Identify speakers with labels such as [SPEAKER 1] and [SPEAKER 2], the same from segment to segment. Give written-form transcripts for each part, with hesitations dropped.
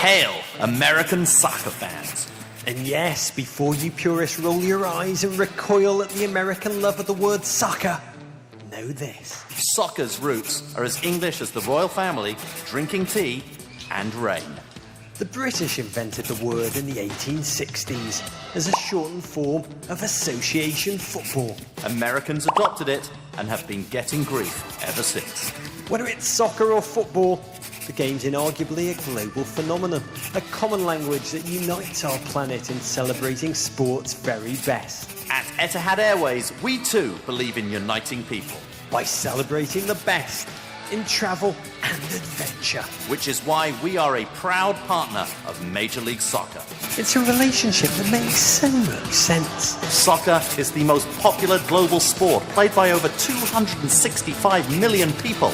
[SPEAKER 1] Hail, American soccer fans.
[SPEAKER 2] And yes, before you purists roll your eyes and recoil at the American love of the word soccer, know this.
[SPEAKER 1] Soccer's roots are as English as the royal family, drinking tea, and rain.
[SPEAKER 2] The British invented the word in the 1860s as a shortened form of association football.
[SPEAKER 1] Americans adopted it and have been getting grief ever since.
[SPEAKER 2] Whether it's soccer or football, the game's inarguably a global phenomenon, a common language that unites our planet in celebrating sport's very best.
[SPEAKER 1] At Etihad Airways, we too believe in uniting people.
[SPEAKER 2] By celebrating the best in travel and adventure.
[SPEAKER 1] Which is why we are a proud partner of Major League Soccer.
[SPEAKER 2] It's a relationship that makes so much sense.
[SPEAKER 1] Soccer is the most popular global sport, played by over 265 million people.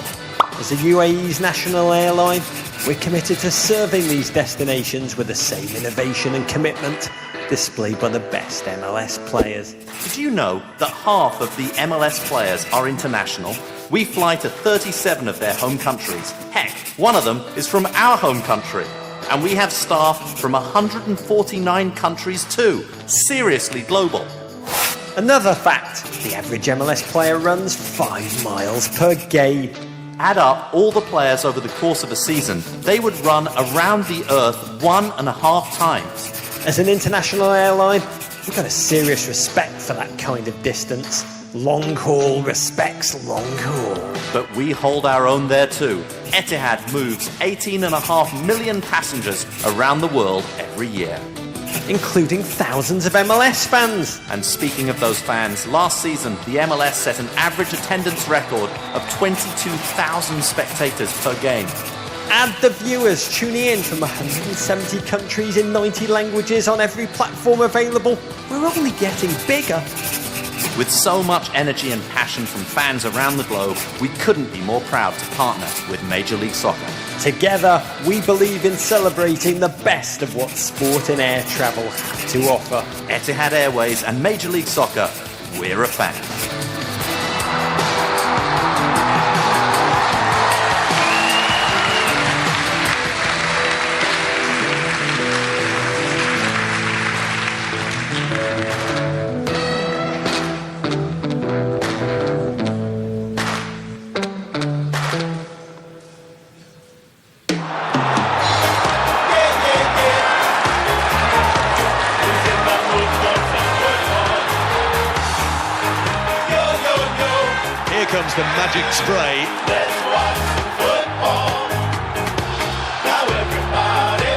[SPEAKER 2] As the UAE's national airline, we're committed to serving these destinations with the same innovation and commitment displayed by the best MLS players.
[SPEAKER 1] Did you know that half of the MLS players are international? We fly to 37 of their home countries. Heck, one of them is from our home country. And we have staff from 149 countries too. Seriously global.
[SPEAKER 2] Another fact, the average MLS player runs 5 miles per game.
[SPEAKER 1] Add up all the players over the course of a season, they would run around the Earth 1.5 times.
[SPEAKER 2] As an international airline, we've got a serious respect for that kind of distance. Long haul respects long haul.
[SPEAKER 1] But we hold our own there too. Etihad moves 18.5 million passengers around the world every year.
[SPEAKER 2] Including thousands of MLS fans.
[SPEAKER 1] And speaking of those fans, last season the MLS set an average attendance record of 22,000 spectators per game.
[SPEAKER 2] Add the viewers tuning in from 170 countries in 90 languages on every platform available. We're only getting bigger.
[SPEAKER 1] With so much energy and passion from fans around the globe, we couldn't be more proud to partner with Major League Soccer.
[SPEAKER 2] Together, we believe in celebrating the best of what sport and air travel have to offer.
[SPEAKER 1] Etihad Airways and Major League Soccer, we're a fan.
[SPEAKER 3] Comes the magic spray.
[SPEAKER 4] Let's watch football. Now everybody,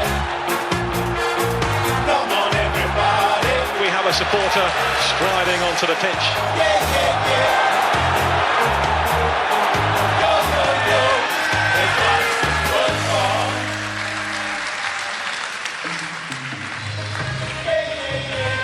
[SPEAKER 4] come on everybody.
[SPEAKER 3] We have a supporter striding onto the pitch.
[SPEAKER 4] Yeah, yeah, yeah. Yo, yo, yo. Let's watch football. Yeah, yeah, yeah.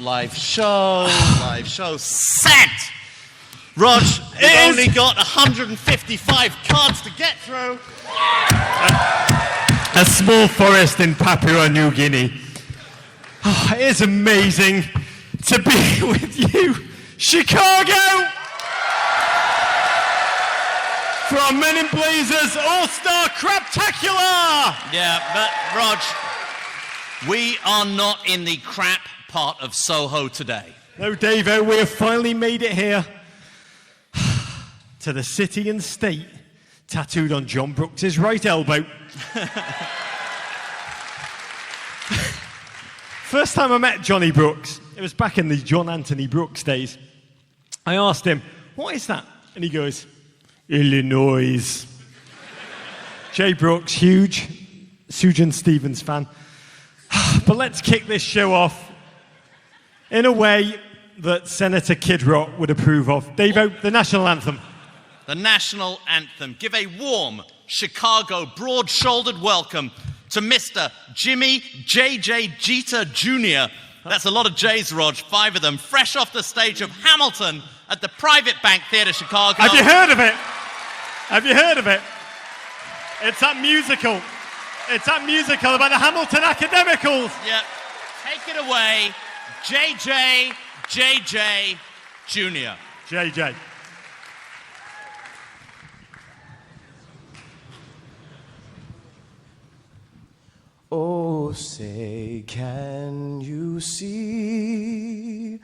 [SPEAKER 5] Live show, set! Rog, we've only got 155 cards to get through.
[SPEAKER 6] A small forest in Papua New Guinea. Oh, it is amazing to be with you, Chicago! From Men in Blazers All-Star Craptacular!
[SPEAKER 5] Yeah, but Rog, we are not in the crap part of Soho today.
[SPEAKER 6] No, Davo, we have finally made it here to the city and state tattooed on John Brooks' right elbow. First time I met Johnny Brooks, it was back in the John Anthony Brooks days. I asked him, what is that? And he goes, Illinois. Jay Brooks, huge Sugin Stevens fan. But let's kick this show off in a way that Senator Kid Rock would approve of. Davo, the national anthem.
[SPEAKER 1] The national anthem. Give a warm Chicago broad-shouldered welcome to Mr. Jimmy J.J. Jeter Jr. That's a lot of J's, Rog, 5 of them, fresh off the stage of Hamilton at the Private Bank Theatre, Chicago.
[SPEAKER 6] Have you heard of it? Have you heard of it? It's that musical. It's that musical about the Hamilton Academicals.
[SPEAKER 1] Yeah. Take it away, J.J. Jr.
[SPEAKER 6] JJ.
[SPEAKER 4] Oh, say, can you see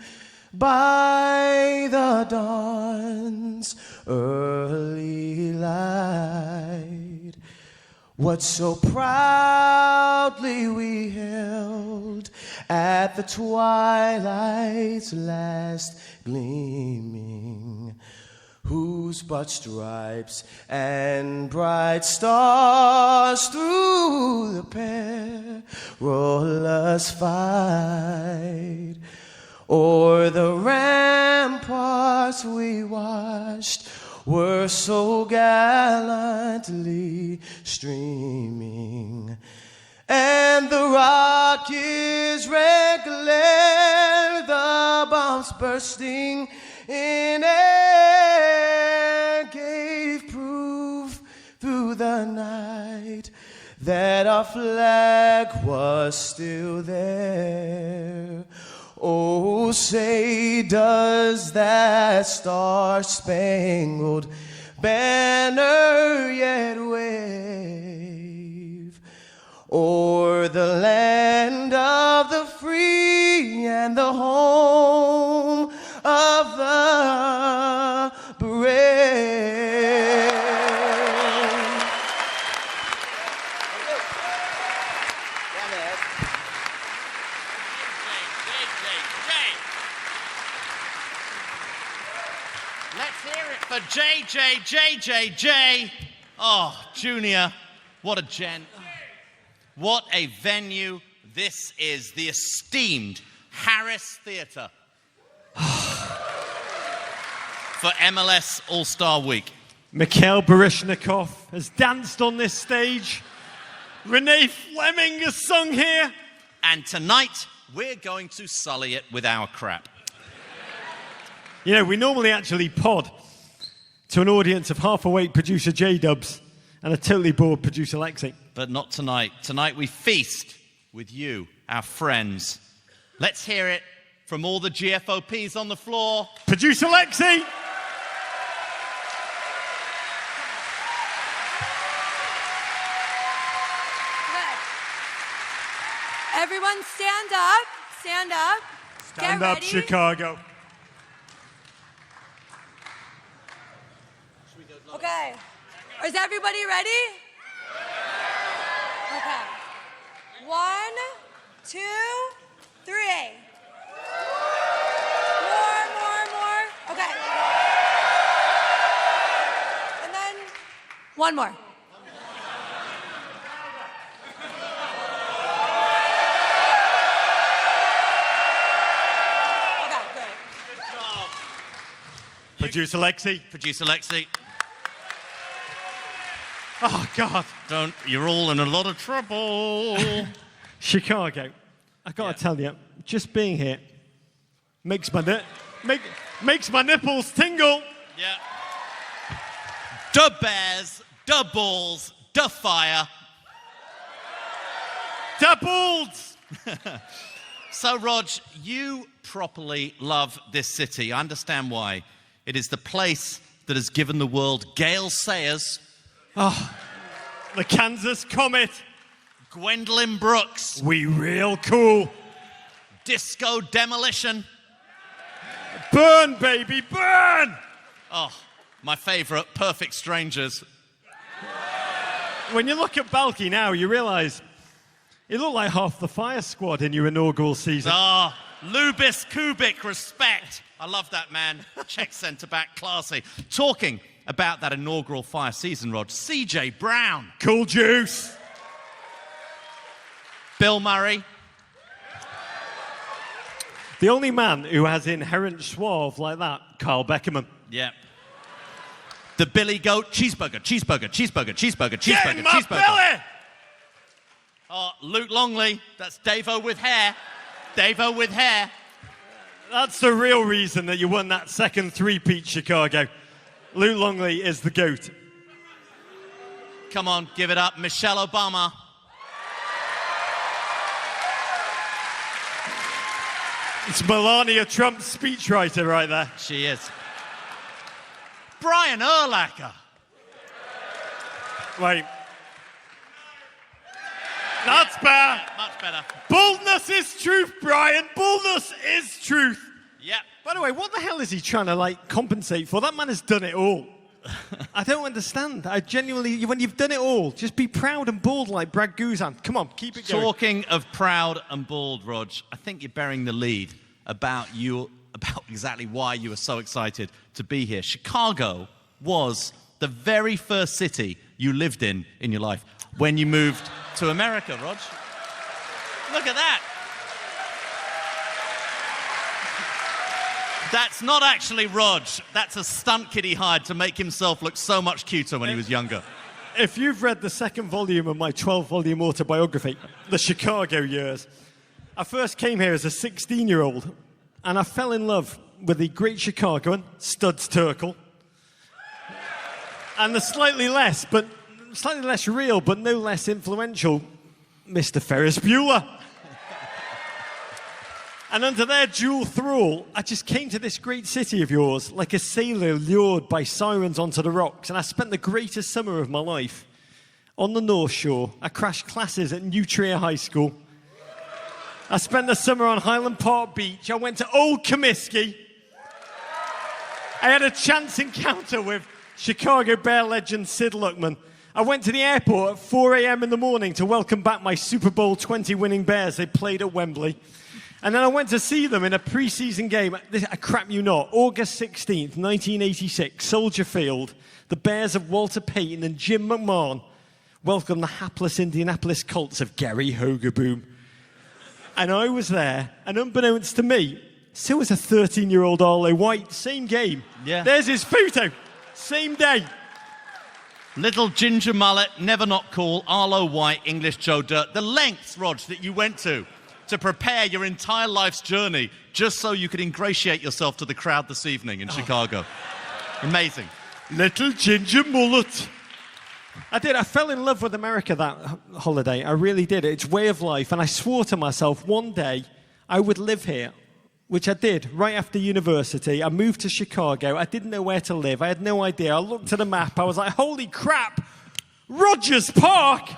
[SPEAKER 4] by the dawn's early light what so proudly we held at the twilight's last gleaming, whose broad stripes and bright stars through the perilous fight o'er the ramparts we watched were so gallantly streaming, and the rocket's red glare, the bombs bursting in air, gave proof through the night that our flag was still there. Oh, say, does that star-spangled banner yet wave o'er the land of the free and the home of the brave?
[SPEAKER 1] Let's hear it for JJ. Oh, Junior, what a gent. What a venue. This is the esteemed Harris Theatre for MLS All-Star Week.
[SPEAKER 6] Mikhail Baryshnikov has danced on this stage. Renee Fleming has sung here.
[SPEAKER 1] And tonight, we're going to sully it with our crap.
[SPEAKER 6] You know, we normally actually pod to an audience of half-awake producer J-Dubs and a totally bored producer Lexi.
[SPEAKER 1] But not tonight. Tonight we feast with you, our friends. Let's hear it from all the GFOPs on the floor.
[SPEAKER 6] Producer Lexi!
[SPEAKER 7] Everyone stand up. Stand up.
[SPEAKER 6] Stand
[SPEAKER 7] Get
[SPEAKER 6] up,
[SPEAKER 7] ready.
[SPEAKER 6] Chicago.
[SPEAKER 7] Okay. Is everybody ready? Okay. 1, 2, 3. More. Okay. And then one more. Okay, good.
[SPEAKER 6] Producer Lexi.
[SPEAKER 1] Producer Lexi.
[SPEAKER 6] Oh, God.
[SPEAKER 1] You're all in a lot of trouble.
[SPEAKER 6] Chicago. I've got to tell you, just being here makes my nipples tingle.
[SPEAKER 1] Yeah. Da Bears, da Balls, da Fire.
[SPEAKER 6] Da Bulls!
[SPEAKER 1] So, Rog, you properly love this city. I understand why. It is the place that has given the world Gale Sayers.
[SPEAKER 6] Oh, the Kansas Comet.
[SPEAKER 1] Gwendolyn Brooks.
[SPEAKER 6] We real cool.
[SPEAKER 1] Disco Demolition.
[SPEAKER 6] Burn, baby, burn!
[SPEAKER 1] Oh, my favourite, Perfect Strangers.
[SPEAKER 6] When you look at Balky now, you realise He looked like half the fire squad in your inaugural season.
[SPEAKER 5] Ah, Lubis Kubik, respect. I love that man. Czech centre-back, classy. Talking about that inaugural fire season, Rog, CJ Brown.
[SPEAKER 6] Cool juice.
[SPEAKER 5] Bill Murray.
[SPEAKER 6] The only man who has inherent suave like that, Carl Beckerman.
[SPEAKER 5] Yeah. The Billy Goat, cheeseburger, cheeseburger, cheeseburger, cheeseburger,
[SPEAKER 6] Get
[SPEAKER 5] cheeseburger,
[SPEAKER 6] in my
[SPEAKER 5] cheeseburger.
[SPEAKER 6] belly!
[SPEAKER 5] Oh, Luc Longley, that's Davo with hair. Davo with hair.
[SPEAKER 6] That's the real reason that you won that second three-peat Chicago. Luc Longley is the GOAT.
[SPEAKER 5] Come on, give it up. Michelle Obama.
[SPEAKER 6] It's Melania Trump's speechwriter right there.
[SPEAKER 5] She is. Brian Urlacher.
[SPEAKER 6] Wait. That's better.
[SPEAKER 5] Much better.
[SPEAKER 6] Boldness is truth, Brian. Boldness is truth.
[SPEAKER 5] Yep.
[SPEAKER 6] By the way, what the hell is he trying to, compensate for? That man has done it all. I don't understand. I genuinely, when you've done it all, just be proud and bold like Brad Guzan. Come on, keep it going.
[SPEAKER 5] Talking of proud and bald, Rog, I think you're bearing the lead about exactly why you were so excited to be here. Chicago was the very first city you lived in your life when you moved to America, Rog. Look at that. That's not actually Rog. That's a stunt kid he hired to make himself look so much cuter when he was younger.
[SPEAKER 6] If you've read the second volume of my 12-volume autobiography, The Chicago Years, I first came here as a 16-year-old, and I fell in love with the great Chicagoan, Studs Terkel, and the slightly less real, but no less influential, Mr. Ferris Bueller. And under their dual thrall, I just came to this great city of yours like a sailor lured by sirens onto the rocks, and I spent the greatest summer of my life on the North Shore. I crashed classes at New Trier High School. I spent the summer on Highland Park Beach. I went to Old Comiskey. I had a chance encounter with Chicago Bear legend Sid Luckman. I went to the airport at 4 a.m. in the morning to welcome back my Super Bowl 20 winning Bears. They played at Wembley. And then I went to see them in a pre-season game. I crap you not. August 16th, 1986, Soldier Field. The Bears of Walter Payton and Jim McMahon welcomed the hapless Indianapolis Colts of Gary Hogeboom. And I was there, and unbeknownst to me, so was a 13-year-old Arlo White. Same game.
[SPEAKER 5] Yeah.
[SPEAKER 6] There's his photo. Same day.
[SPEAKER 5] Little ginger mullet, never not cool, Arlo White, English Joe Dirt. The lengths, Rog, that you went to prepare your entire life's journey just so you could ingratiate yourself to the crowd this evening in Chicago. Amazing.
[SPEAKER 6] Little ginger mullet. I did. I fell in love with America that holiday. I really did. It's way of life. And I swore to myself one day I would live here, which I did right after university. I moved to Chicago. I didn't know where to live. I had no idea. I looked at the map. I was like, holy crap, Rogers Park.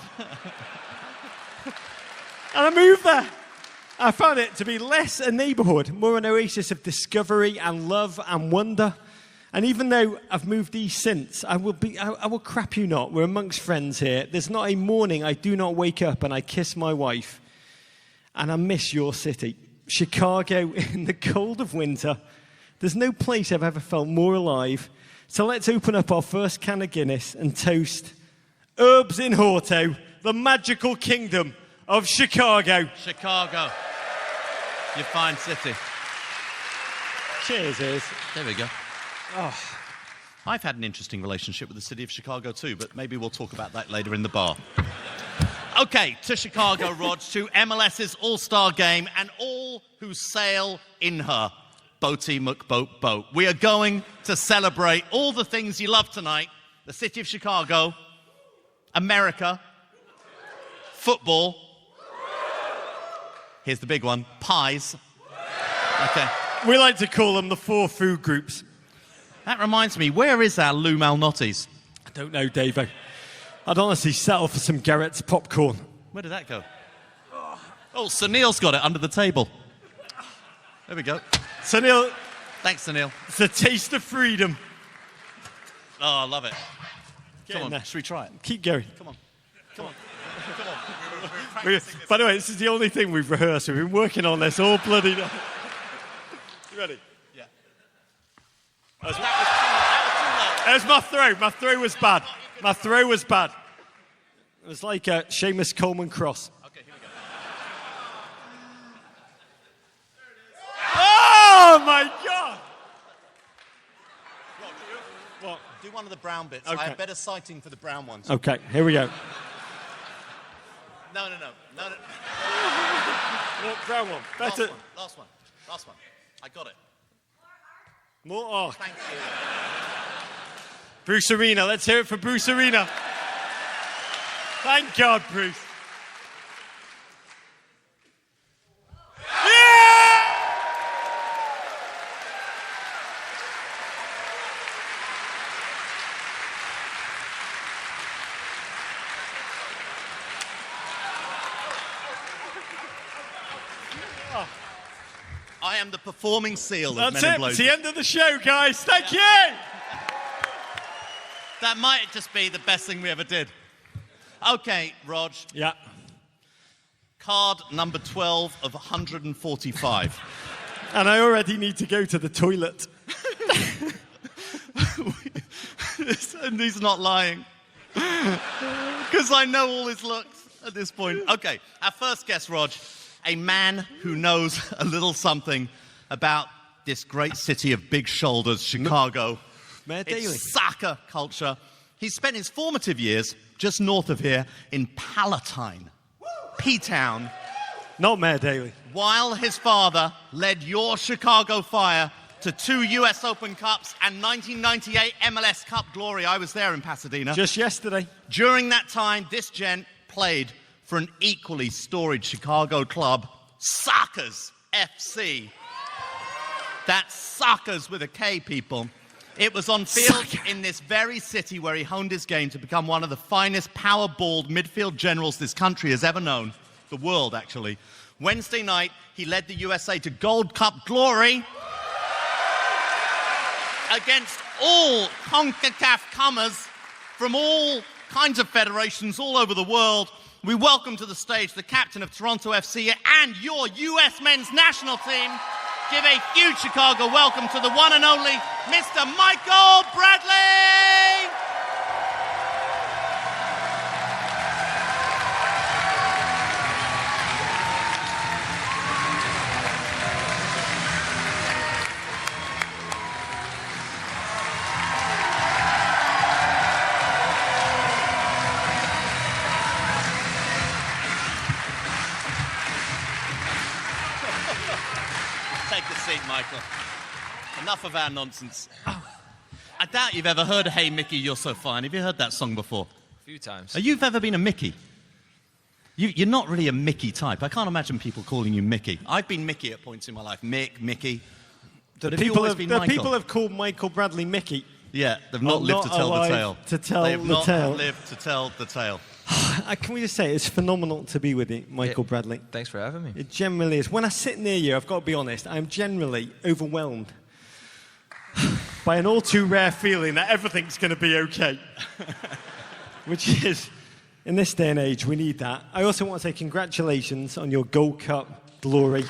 [SPEAKER 6] And I moved there. I found it to be less a neighborhood, more an oasis of discovery and love and wonder. And even though I've moved east since, I will crap you not. We're amongst friends here. There's not a morning I do not wake up and I kiss my wife. And I miss your city. Chicago in the cold of winter. There's no place I've ever felt more alive. So let's open up our first can of Guinness and toast Herbs in Horto, the magical kingdom of Chicago.
[SPEAKER 5] Chicago. Your fine city.
[SPEAKER 6] Cheers, Iz.
[SPEAKER 5] There we go. Oh. I've had an interesting relationship with the city of Chicago too, but maybe we'll talk about that later in the bar. Okay, to Chicago, Rog, to MLS's All-Star Game and all who sail in her. Boaty McBoat Boat. We are going to celebrate all the things you love tonight. The city of Chicago, America, football. Here's the big one, pies. Okay.
[SPEAKER 6] We like to call them the 4 food groups.
[SPEAKER 5] That reminds me, where is our Lou Malnati's?
[SPEAKER 6] I don't know, Davo. I'd honestly settle for some Garrett's popcorn.
[SPEAKER 5] Where did that go? Oh, Sir Neil's got it under the table. There we go.
[SPEAKER 6] Sir Neil.
[SPEAKER 5] Thanks, Sir Neil.
[SPEAKER 6] It's a taste of freedom.
[SPEAKER 5] Oh, I love it.
[SPEAKER 6] Get
[SPEAKER 5] Come
[SPEAKER 6] in
[SPEAKER 5] on,
[SPEAKER 6] there.
[SPEAKER 5] should we try it?
[SPEAKER 6] Keep going.
[SPEAKER 5] Come on. Come on. Come on.
[SPEAKER 6] By the way, this is the only thing we've rehearsed. We've been working on this all bloody night. You ready?
[SPEAKER 5] Yeah.
[SPEAKER 6] That was my throw. My throw was bad. My throw was bad. It was like a Seamus Coleman cross.
[SPEAKER 5] Okay, here we go.
[SPEAKER 6] Oh, my God! What?
[SPEAKER 5] Do one of the brown bits.
[SPEAKER 6] Okay.
[SPEAKER 5] I have better sighting for the brown ones.
[SPEAKER 6] Okay, here we go.
[SPEAKER 5] No.
[SPEAKER 6] What brown one? Better.
[SPEAKER 5] Last one. I got it.
[SPEAKER 6] More. Oh.
[SPEAKER 5] Thank you.
[SPEAKER 6] Bruce Arena. Let's hear it for Bruce Arena. Thank God, Bruce.
[SPEAKER 5] I am the performing seal of
[SPEAKER 6] That's
[SPEAKER 5] Men in
[SPEAKER 6] it.
[SPEAKER 5] Blue.
[SPEAKER 6] It's the end of the show, guys. Thank you.
[SPEAKER 5] That might just be the best thing we ever did. Okay, Rog.
[SPEAKER 6] Yeah.
[SPEAKER 5] Card number 12 of 145.
[SPEAKER 6] And I already need to go to the toilet.
[SPEAKER 5] And he's not lying. Because I know all his looks at this point. Okay, our first guest, Rog. A man who knows a little something about this great city of big shoulders, Chicago.
[SPEAKER 6] Mayor Daley.
[SPEAKER 5] Its soccer culture. He spent his formative years just north of here in Palatine, P-Town,
[SPEAKER 6] Not Mayor Daley.
[SPEAKER 5] while his father led your Chicago Fire to 2 US Open Cups and 1998 MLS Cup glory. I was there in Pasadena.
[SPEAKER 6] Just yesterday.
[SPEAKER 5] During that time, this gent played for an equally storied Chicago club, Sockers FC. That's Sockers with a K, people. It was on field in this very city where he honed his game to become one of the finest power-balled midfield generals this country has ever known. The world, actually. Wednesday night, he led the USA to Gold Cup glory against all CONCACAF comers from all kinds of federations all over the world. We welcome to the stage the captain of Toronto FC and your US men's national team. Give a huge Chicago welcome to the one and only Mr. Michael Bradley! Take a seat, Michael. Enough of our nonsense. I doubt you've ever heard Hey Mickey, You're So Fine. Have you heard that song before?
[SPEAKER 8] A few times.
[SPEAKER 5] You've ever been a Mickey? You're not really a Mickey type. I can't imagine people calling you Mickey. I've been Mickey at points in my life. Mickey. But have you always been Michael?
[SPEAKER 6] People have called Michael Bradley Mickey.
[SPEAKER 5] Yeah, they've not lived to tell the tale.
[SPEAKER 6] To tell
[SPEAKER 5] They've
[SPEAKER 6] the
[SPEAKER 5] not
[SPEAKER 6] tale.
[SPEAKER 5] lived to tell the tale.
[SPEAKER 6] Can we just say, it's phenomenal to be with you, Michael Bradley.
[SPEAKER 8] Thanks for having me.
[SPEAKER 6] It generally is. When I sit near you, I've got to be honest, I'm generally overwhelmed by an all too rare feeling that everything's going to be okay. Which is, in this day and age, we need that. I also want to say congratulations on your Gold Cup glory.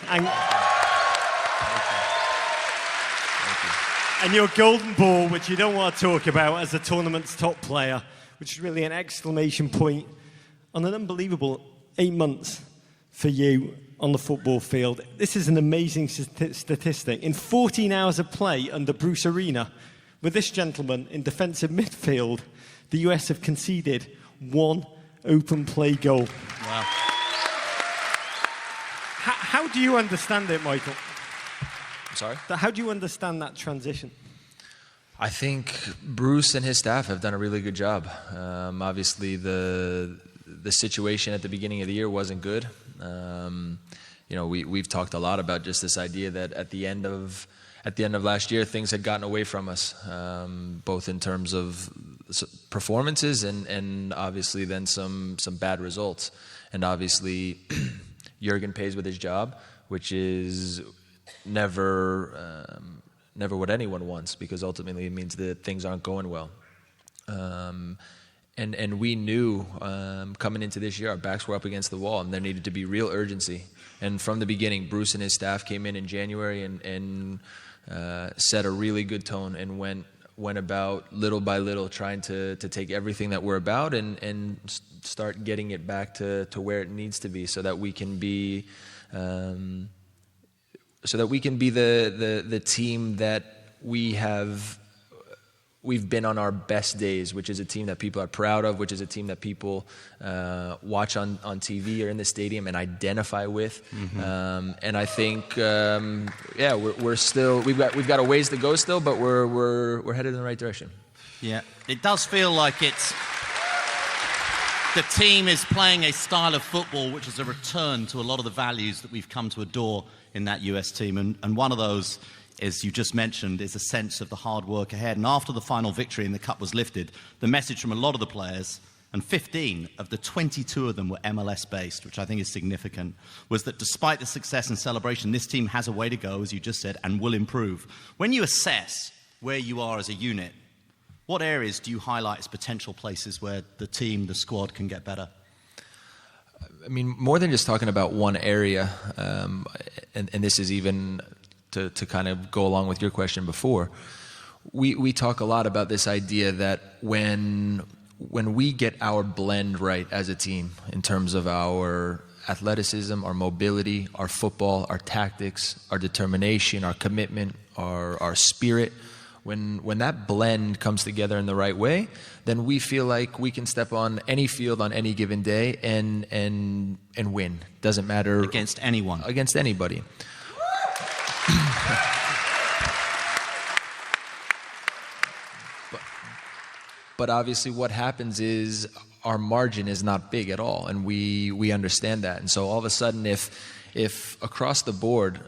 [SPEAKER 6] And your golden ball, which you don't want to talk about as the tournament's top player, which is really an exclamation point on an unbelievable 8 months for you on the football field. This is an amazing statistic. In 14 hours of play under Bruce Arena, with this gentleman in defensive midfield, the US have conceded 1 open play goal.
[SPEAKER 5] Wow.
[SPEAKER 6] How do you understand it, Michael?
[SPEAKER 8] I'm sorry?
[SPEAKER 6] How do you understand that transition?
[SPEAKER 8] I think Bruce and his staff have done a really good job. Obviously, the situation at the beginning of the year wasn't good. We've talked a lot about just this idea that at the end of last year, things had gotten away from us, both in terms of performances and obviously then some bad results. And obviously, Jurgen pays with his job, which is never what anyone wants, because ultimately it means that things aren't going well. And we knew coming into this year, our backs were up against the wall, and there needed to be real urgency. And from the beginning, Bruce and his staff came in January and set a really good tone and went about little by little trying to take everything that we're about and start getting it back to where it needs to be, so that we can be the team that we've been on our best days, which is a team that people are proud of, which is a team that people watch on TV or in the stadium and identify with. And I think, we've got a ways to go still, but we're headed in the right direction.
[SPEAKER 5] Yeah, it does feel like the team is playing a style of football which is a return to a lot of the values that we've come to adore in that US team. And one of those, as you just mentioned, is a sense of the hard work ahead. And after the final victory and the cup was lifted, the message from a lot of the players, and 15 of the 22 of them were MLS-based, which I think is significant, was that despite the success and celebration, this team has a way to go, as you just said, and will improve. When you assess where you are as a unit, what areas do you highlight as potential places where the team, the squad, can get better?
[SPEAKER 8] I mean, more than just talking about one area, and this is even to kind of go along with your question before, we talk a lot about this idea that when we get our blend right as a team in terms of our athleticism, our mobility, our football, our tactics, our determination, our commitment, our spirit, when that blend comes together in the right way, then we feel like we can step on any field on any given day and win. Doesn't matter
[SPEAKER 5] against anyone,
[SPEAKER 8] against anybody. But obviously what happens is our margin is not big at all, and we understand that. And so all of a sudden, if across the board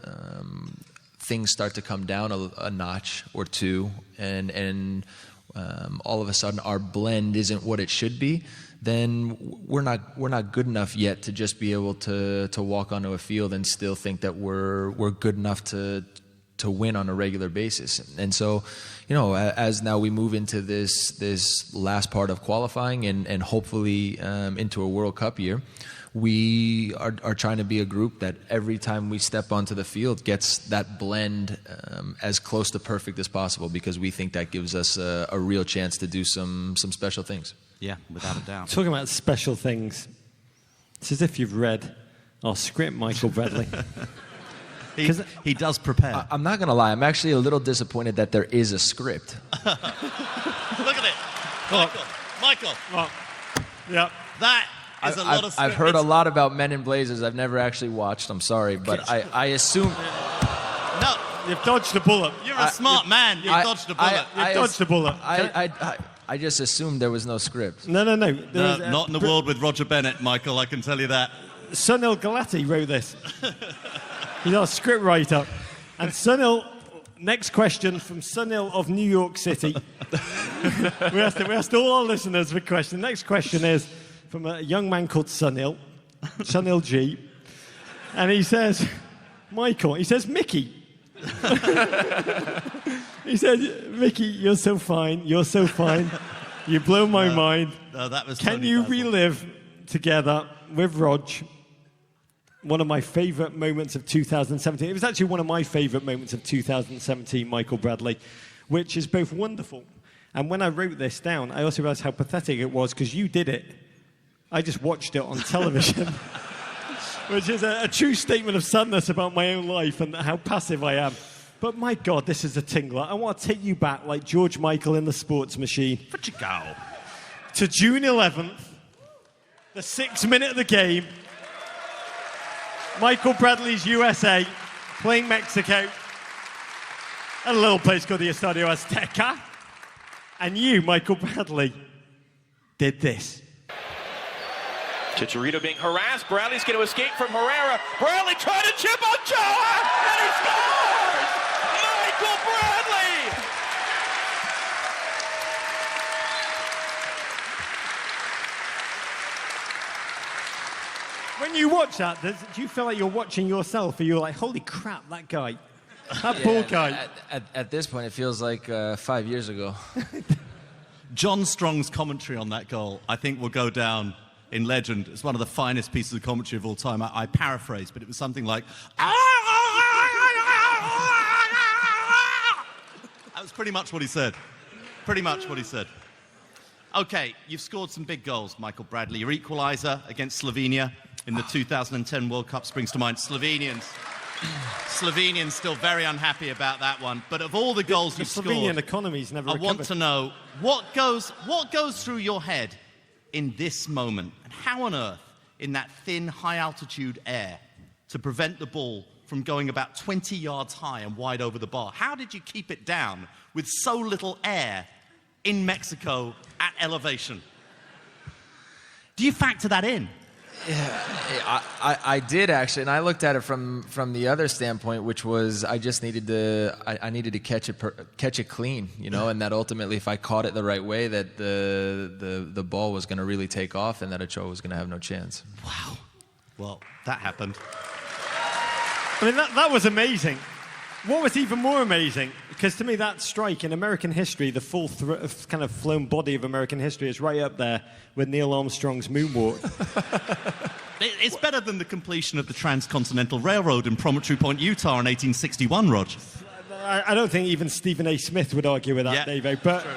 [SPEAKER 8] things start to come down a notch or two, and all of a sudden our blend isn't what it should be, then we're not good enough yet to just be able to walk onto a field and still think that we're good enough to win on a regular basis. And so, as now we move into this last part of qualifying and hopefully into a World Cup year, we are trying to be a group that every time we step onto the field gets that blend as close to perfect as possible, because we think that gives us a real chance to do some special things.
[SPEAKER 5] Yeah, without a doubt.
[SPEAKER 2] Talking about special things, it's as if you've read our script, Michael Bradley.
[SPEAKER 5] He does prepare.
[SPEAKER 8] I'm not going to lie, I'm actually a little disappointed that there is a script.
[SPEAKER 5] Look at it. Michael.
[SPEAKER 2] Oh. Yeah.
[SPEAKER 5] That is a lot of script.
[SPEAKER 8] I've heard a lot about Men in Blazers. I've never actually watched. I'm sorry, but I assume...
[SPEAKER 5] No.
[SPEAKER 2] You've dodged a bullet.
[SPEAKER 5] You're a smart man. You've dodged a bullet.
[SPEAKER 2] You've dodged a bullet.
[SPEAKER 8] I just assumed there was no script.
[SPEAKER 2] No.
[SPEAKER 5] Not in the world with Roger Bennett, Michael, I can tell you that.
[SPEAKER 2] Sunil Galati wrote this. He's our script writer. And Sunil, next question from Sunil of New York City. we asked all our listeners for questions. Next question is from a young man called Sunil G. And he says, Michael, he says, Mickey. He said, Mickey, you're so fine. You blow my mind.
[SPEAKER 5] No, that was
[SPEAKER 2] Can
[SPEAKER 5] Tony
[SPEAKER 2] you
[SPEAKER 5] Basil.
[SPEAKER 2] relive together with Rog one of my favourite moments of 2017? It was actually one of my favourite moments of 2017, Michael Bradley, which is both wonderful. And when I wrote this down, I also realised how pathetic it was, because you did it. I just watched it on television, which is a true statement of sadness about my own life and how passive I am. But my God, this is a tingler. I want to take you back like George Michael in The Sports Machine.
[SPEAKER 5] Where'd you go?
[SPEAKER 2] To June 11th, the 6th minute of the game. Michael Bradley's USA playing Mexico at a little place called the Estadio Azteca. And you, Michael Bradley, did this.
[SPEAKER 4] Chicharito being harassed. Bradley's going to escape from Herrera. Bradley trying to chip on Joa, and he scores! Michael Bradley!
[SPEAKER 2] When you watch that, do you feel like you're watching yourself, or you're like, holy crap, that guy, that poor guy?
[SPEAKER 8] At this point, it feels like 5 years ago.
[SPEAKER 5] John Strong's commentary on that goal, I think, will go down in legend. It's one of the finest pieces of commentary of all time. I paraphrase, but it was something like... That was pretty much what he said. Pretty much what he said. Okay, you've scored some big goals, Michael Bradley. Your equaliser against Slovenia in the 2010 World Cup springs to mind. Slovenians still very unhappy about that one. But of all the goals you've scored...
[SPEAKER 2] The Slovenian economy's never recovered.
[SPEAKER 5] I want to know, what goes through your head in this moment? And how on earth, in that thin, high-altitude air, to prevent the ball from going about 20 yards high and wide over the bar, how did you keep it down with so little air in Mexico at elevation? Do you factor that in?
[SPEAKER 8] Yeah, I did actually, and I looked at it from the other standpoint, which was I just needed to I needed to catch it clean, you know, and that ultimately, if I caught it the right way, that the ball was going to really take off, and that Ochoa was going to have no chance.
[SPEAKER 5] Wow, well, that happened.
[SPEAKER 2] I mean, that was amazing. What was even more amazing, because to me that strike in American history, the full kind of flown body of American history, is right up there with Neil Armstrong's moonwalk.
[SPEAKER 5] It's better than the completion of the Transcontinental Railroad in Promontory Point, Utah in 1861, Rog.
[SPEAKER 2] I don't think even Stephen A. Smith would argue with that,
[SPEAKER 5] yeah,
[SPEAKER 2] Davo. But,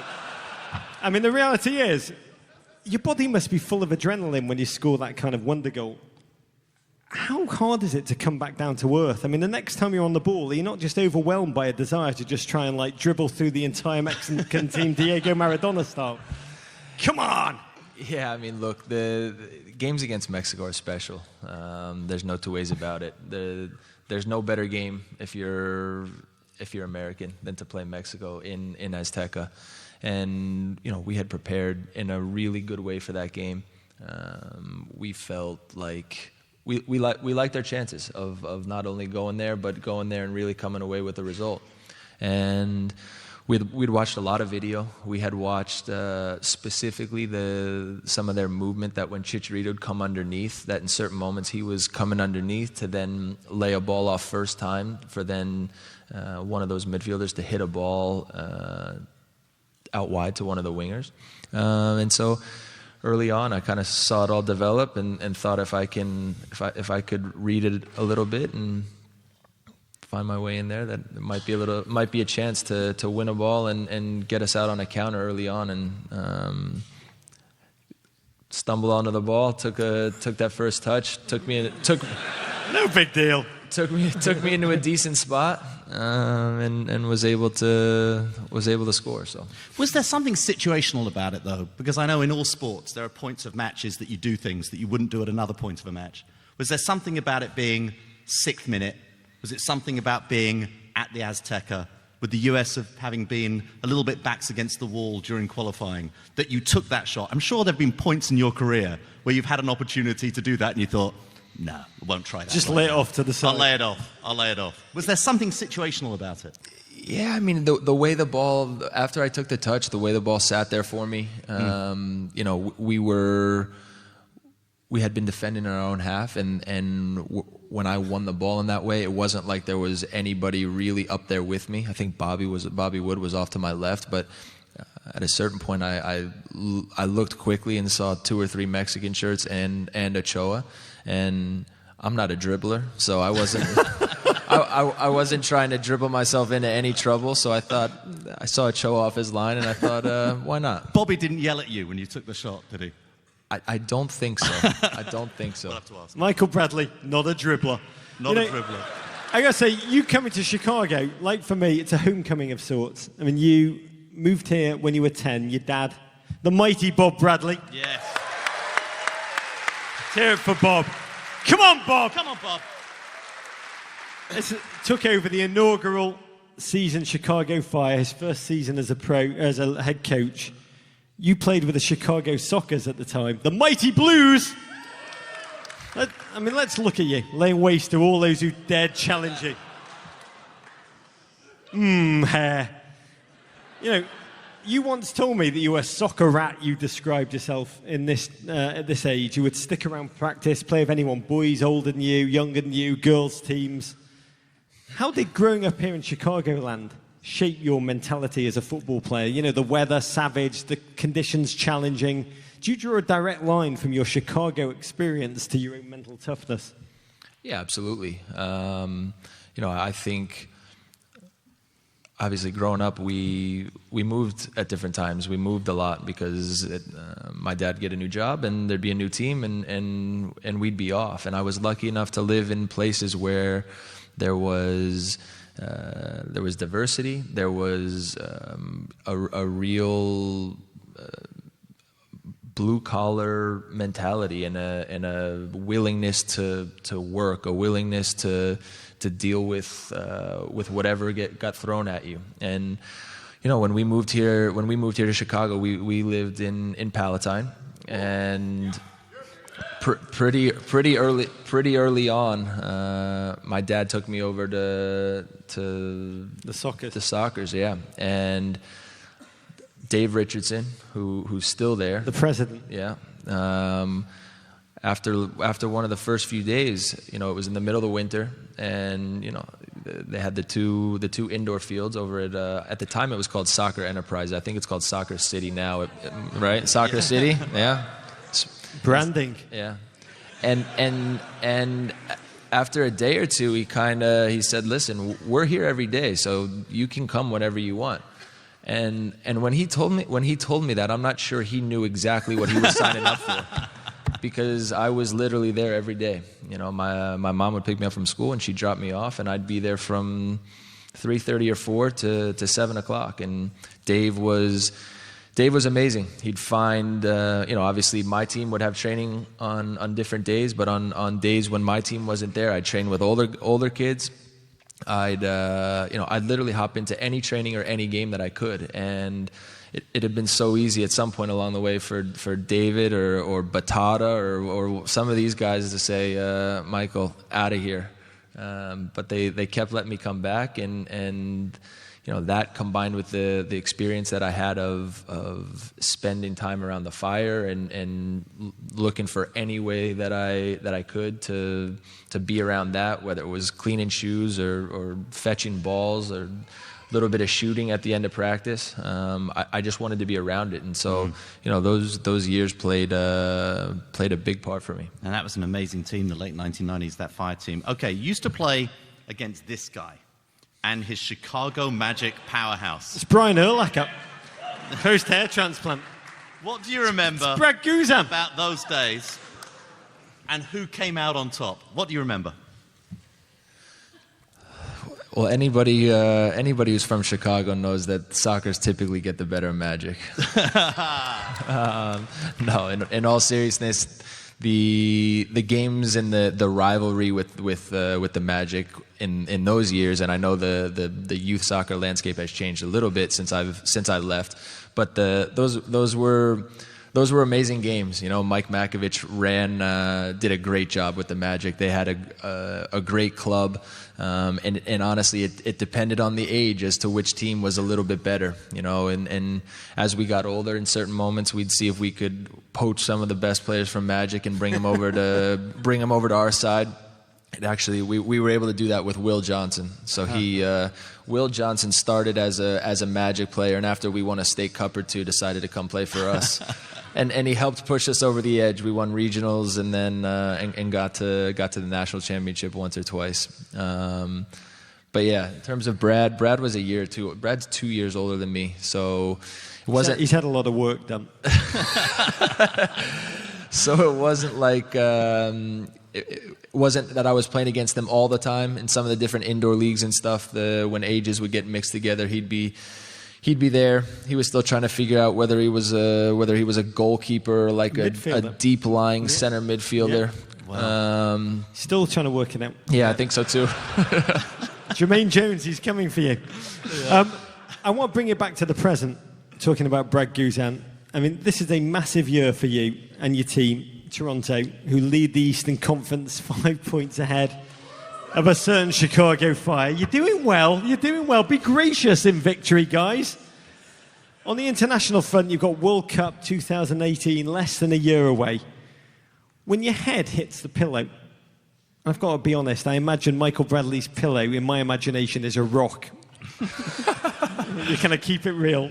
[SPEAKER 2] I mean, the reality is, your body must be full of adrenaline when you score that kind of wonder goal. How hard is it to come back down to earth? I mean, the next time you're on the ball, you're not just overwhelmed by a desire to just try and, like, dribble through the entire Mexican team Diego Maradona style. Come on!
[SPEAKER 8] Yeah, I mean, look, the games against Mexico are special. There's no two ways about it. There's no better game if you're American than to play Mexico in Azteca. And, you know, we had prepared in a really good way for that game. We felt like... We liked our chances of not only going there, but going there and really coming away with the result. And we'd watched a lot of video. We had watched specifically some of their movement, that when Chicharito would come underneath, that in certain moments he was coming underneath to then lay a ball off first time for then one of those midfielders to hit a ball out wide to one of the wingers. And so... early on, I kind of saw it all develop and thought if I could read it a little bit and find my way in there, that it might be a chance to win a ball and get us out on a counter early on, and stumbled onto the ball, took that first touch,
[SPEAKER 2] no big deal.
[SPEAKER 8] Took me into a decent spot, and was able to score. So,
[SPEAKER 5] was there something situational about it though? Because I know in all sports there are points of matches that you do things that you wouldn't do at another point of a match. Was there something about it being 6th minute? Was it something about being at the Azteca, with the US having been a little bit backs against the wall during qualifying, that you took that shot? I'm sure there have been points in your career where you've had an opportunity to do that and you thought, no, I won't try that.
[SPEAKER 2] Just lay it off to the side.
[SPEAKER 5] I'll lay it off. Was there something situational about it?
[SPEAKER 8] Yeah, I mean, the way the ball, after I took the touch, the way the ball sat there for me, you know, we had been defending in our own half, and when I won the ball in that way, it wasn't like there was anybody really up there with me. I think Bobby Wood was off to my left, but at a certain point, I looked quickly and saw 2 or 3 Mexican shirts and Ochoa, and I'm not a dribbler, so I wasn't I wasn't trying to dribble myself into any trouble. So I thought, I saw Ochoa off his line, and I thought, why not?
[SPEAKER 5] Bobby didn't yell at you when you took the shot, did he?
[SPEAKER 8] I don't think so. I don't think so.
[SPEAKER 5] We'll have to ask.
[SPEAKER 2] Michael Bradley, not a dribbler.
[SPEAKER 5] Not a dribbler.
[SPEAKER 2] I gotta say, you coming to Chicago, like for me, it's a homecoming of sorts. I mean, you moved here when you were 10. Your dad, the mighty Bob Bradley.
[SPEAKER 5] Yes.
[SPEAKER 2] Let's hear it for Bob. Come on, Bob.
[SPEAKER 5] Come on, Bob.
[SPEAKER 2] Took over the inaugural season Chicago Fire, his first season as a head coach. You played with the Chicago Sockers at the time, the Mighty Blues. Let's look at you, laying waste to all those who dared challenge you. Hair. You know, you once told me that you were a soccer rat. You described yourself in this at this age. You would stick around practice, play with anyone, boys older than you, younger than you, girls' teams. How did growing up here in Chicagoland shape your mentality as a football player? You know, the weather savage, the conditions challenging. Do you draw a direct line from your Chicago experience to your own mental toughness?
[SPEAKER 8] Yeah, absolutely. I think obviously growing up, we moved at different times. We moved a lot because my dad would get a new job and there'd be a new team and we'd be off. And I was lucky enough to live in places where there was diversity, there was a real blue-collar mentality and a willingness to work, a willingness to deal with whatever got thrown at you. And when we moved here to Chicago, we lived in Palatine, and pretty early on, my dad took me over to
[SPEAKER 2] the
[SPEAKER 8] Soccers, yeah, and Dave Richardson, who's still there,
[SPEAKER 2] the president,
[SPEAKER 8] yeah. After one of the first few days, it was in the middle of the winter, and they had the two indoor fields over at the time it was called Soccer Enterprise. I think it's called Soccer City now, right? Soccer City, yeah.
[SPEAKER 2] Branding,
[SPEAKER 8] yeah. And after a day or two, he said, "Listen, we're here every day, so you can come whenever you want." And when he told me that, I'm not sure he knew exactly what he was signing up for, because I was literally there every day. My mom would pick me up from school and she'd drop me off, and I'd be there from 3:30 or 4 to 7 o'clock. And Dave was amazing. He'd find, obviously my team would have training on different days, but on days when my team wasn't there, I'd train with older kids. I'd literally hop into any training or any game that I could, and it had been so easy at some point along the way for David or Batata or some of these guys to say, Michael, out of here. But they kept letting me come back, and that combined with the experience that I had of spending time around the fire and looking for any way that I could to be around that, whether it was cleaning shoes or fetching balls or a little bit of shooting at the end of practice. I just wanted to be around it, and so those years played a big part for me.
[SPEAKER 5] And that was an amazing team, the late 1990s, that Fire team. Okay, you used to play against this guy and his Chicago Magic powerhouse.
[SPEAKER 2] It's Brian Urlacher, post-hair transplant.
[SPEAKER 5] What do you remember
[SPEAKER 2] it's Brad Guzan
[SPEAKER 5] about those days, and who came out on top? What do you remember?
[SPEAKER 8] Well, anybody who's from Chicago knows that Soccers typically get the better Magic. No, in all seriousness, the games and the rivalry with the Magic in those years, and I know the youth soccer landscape has changed a little bit since I left, but those were amazing games. Mike Makovich did a great job with the Magic. They had a great club, and honestly, it depended on the age as to which team was a little bit better. And as we got older, in certain moments, we'd see if we could poach some of the best players from Magic and bring them over to our side. And actually, we were able to do that with Will Johnson. So Will Johnson started as a Magic player, and after we won a state cup or two, decided to come play for us. And he helped push us over the edge. We won regionals and then and got to the national championship once or twice. But yeah, in terms of Brad was a year or two. Brad's 2 years older than me, so it wasn't.
[SPEAKER 2] He's had a lot of work done.
[SPEAKER 8] So it wasn't like. It wasn't that I was playing against them all the time in some of the different indoor leagues and stuff. When ages would get mixed together, he'd be there. He was still trying to figure out whether he was a goalkeeper or like a deep lying center midfielder.
[SPEAKER 2] Yeah. Wow. Still trying to work it out.
[SPEAKER 8] Yeah, I think so too.
[SPEAKER 2] Jermaine Jones, he's coming for you. Yeah. I want to bring it back to the present, talking about Brad Guzan. I mean, this is a massive year for you and your team, Toronto, who lead the Eastern Conference 5 points ahead of a certain Chicago Fire. You're doing well. Be gracious in victory, guys. On the international front, you've got World Cup 2018 less than a year away. When your head hits the pillow, I've got to be honest, I imagine Michael Bradley's pillow, in my imagination, is a rock. You kind of keep it real.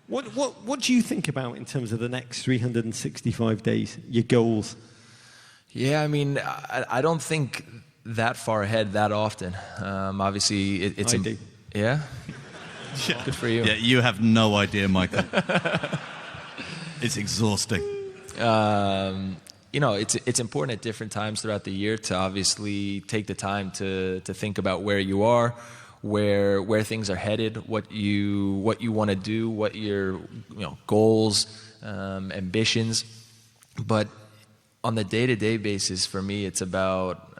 [SPEAKER 2] What do you think about in terms of the next 365 days, your goals?
[SPEAKER 8] Yeah, I mean, I don't think that far ahead that often. Obviously, it's...
[SPEAKER 2] I do.
[SPEAKER 8] Yeah?
[SPEAKER 5] Yeah.
[SPEAKER 8] Good for you.
[SPEAKER 5] Yeah, you have no idea, Michael. It's exhausting.
[SPEAKER 8] It's important at different times throughout the year to obviously take the time to think about where you are, where things are headed, what you want to do, what your goals, ambitions. But on the day-to-day basis, for me, it's about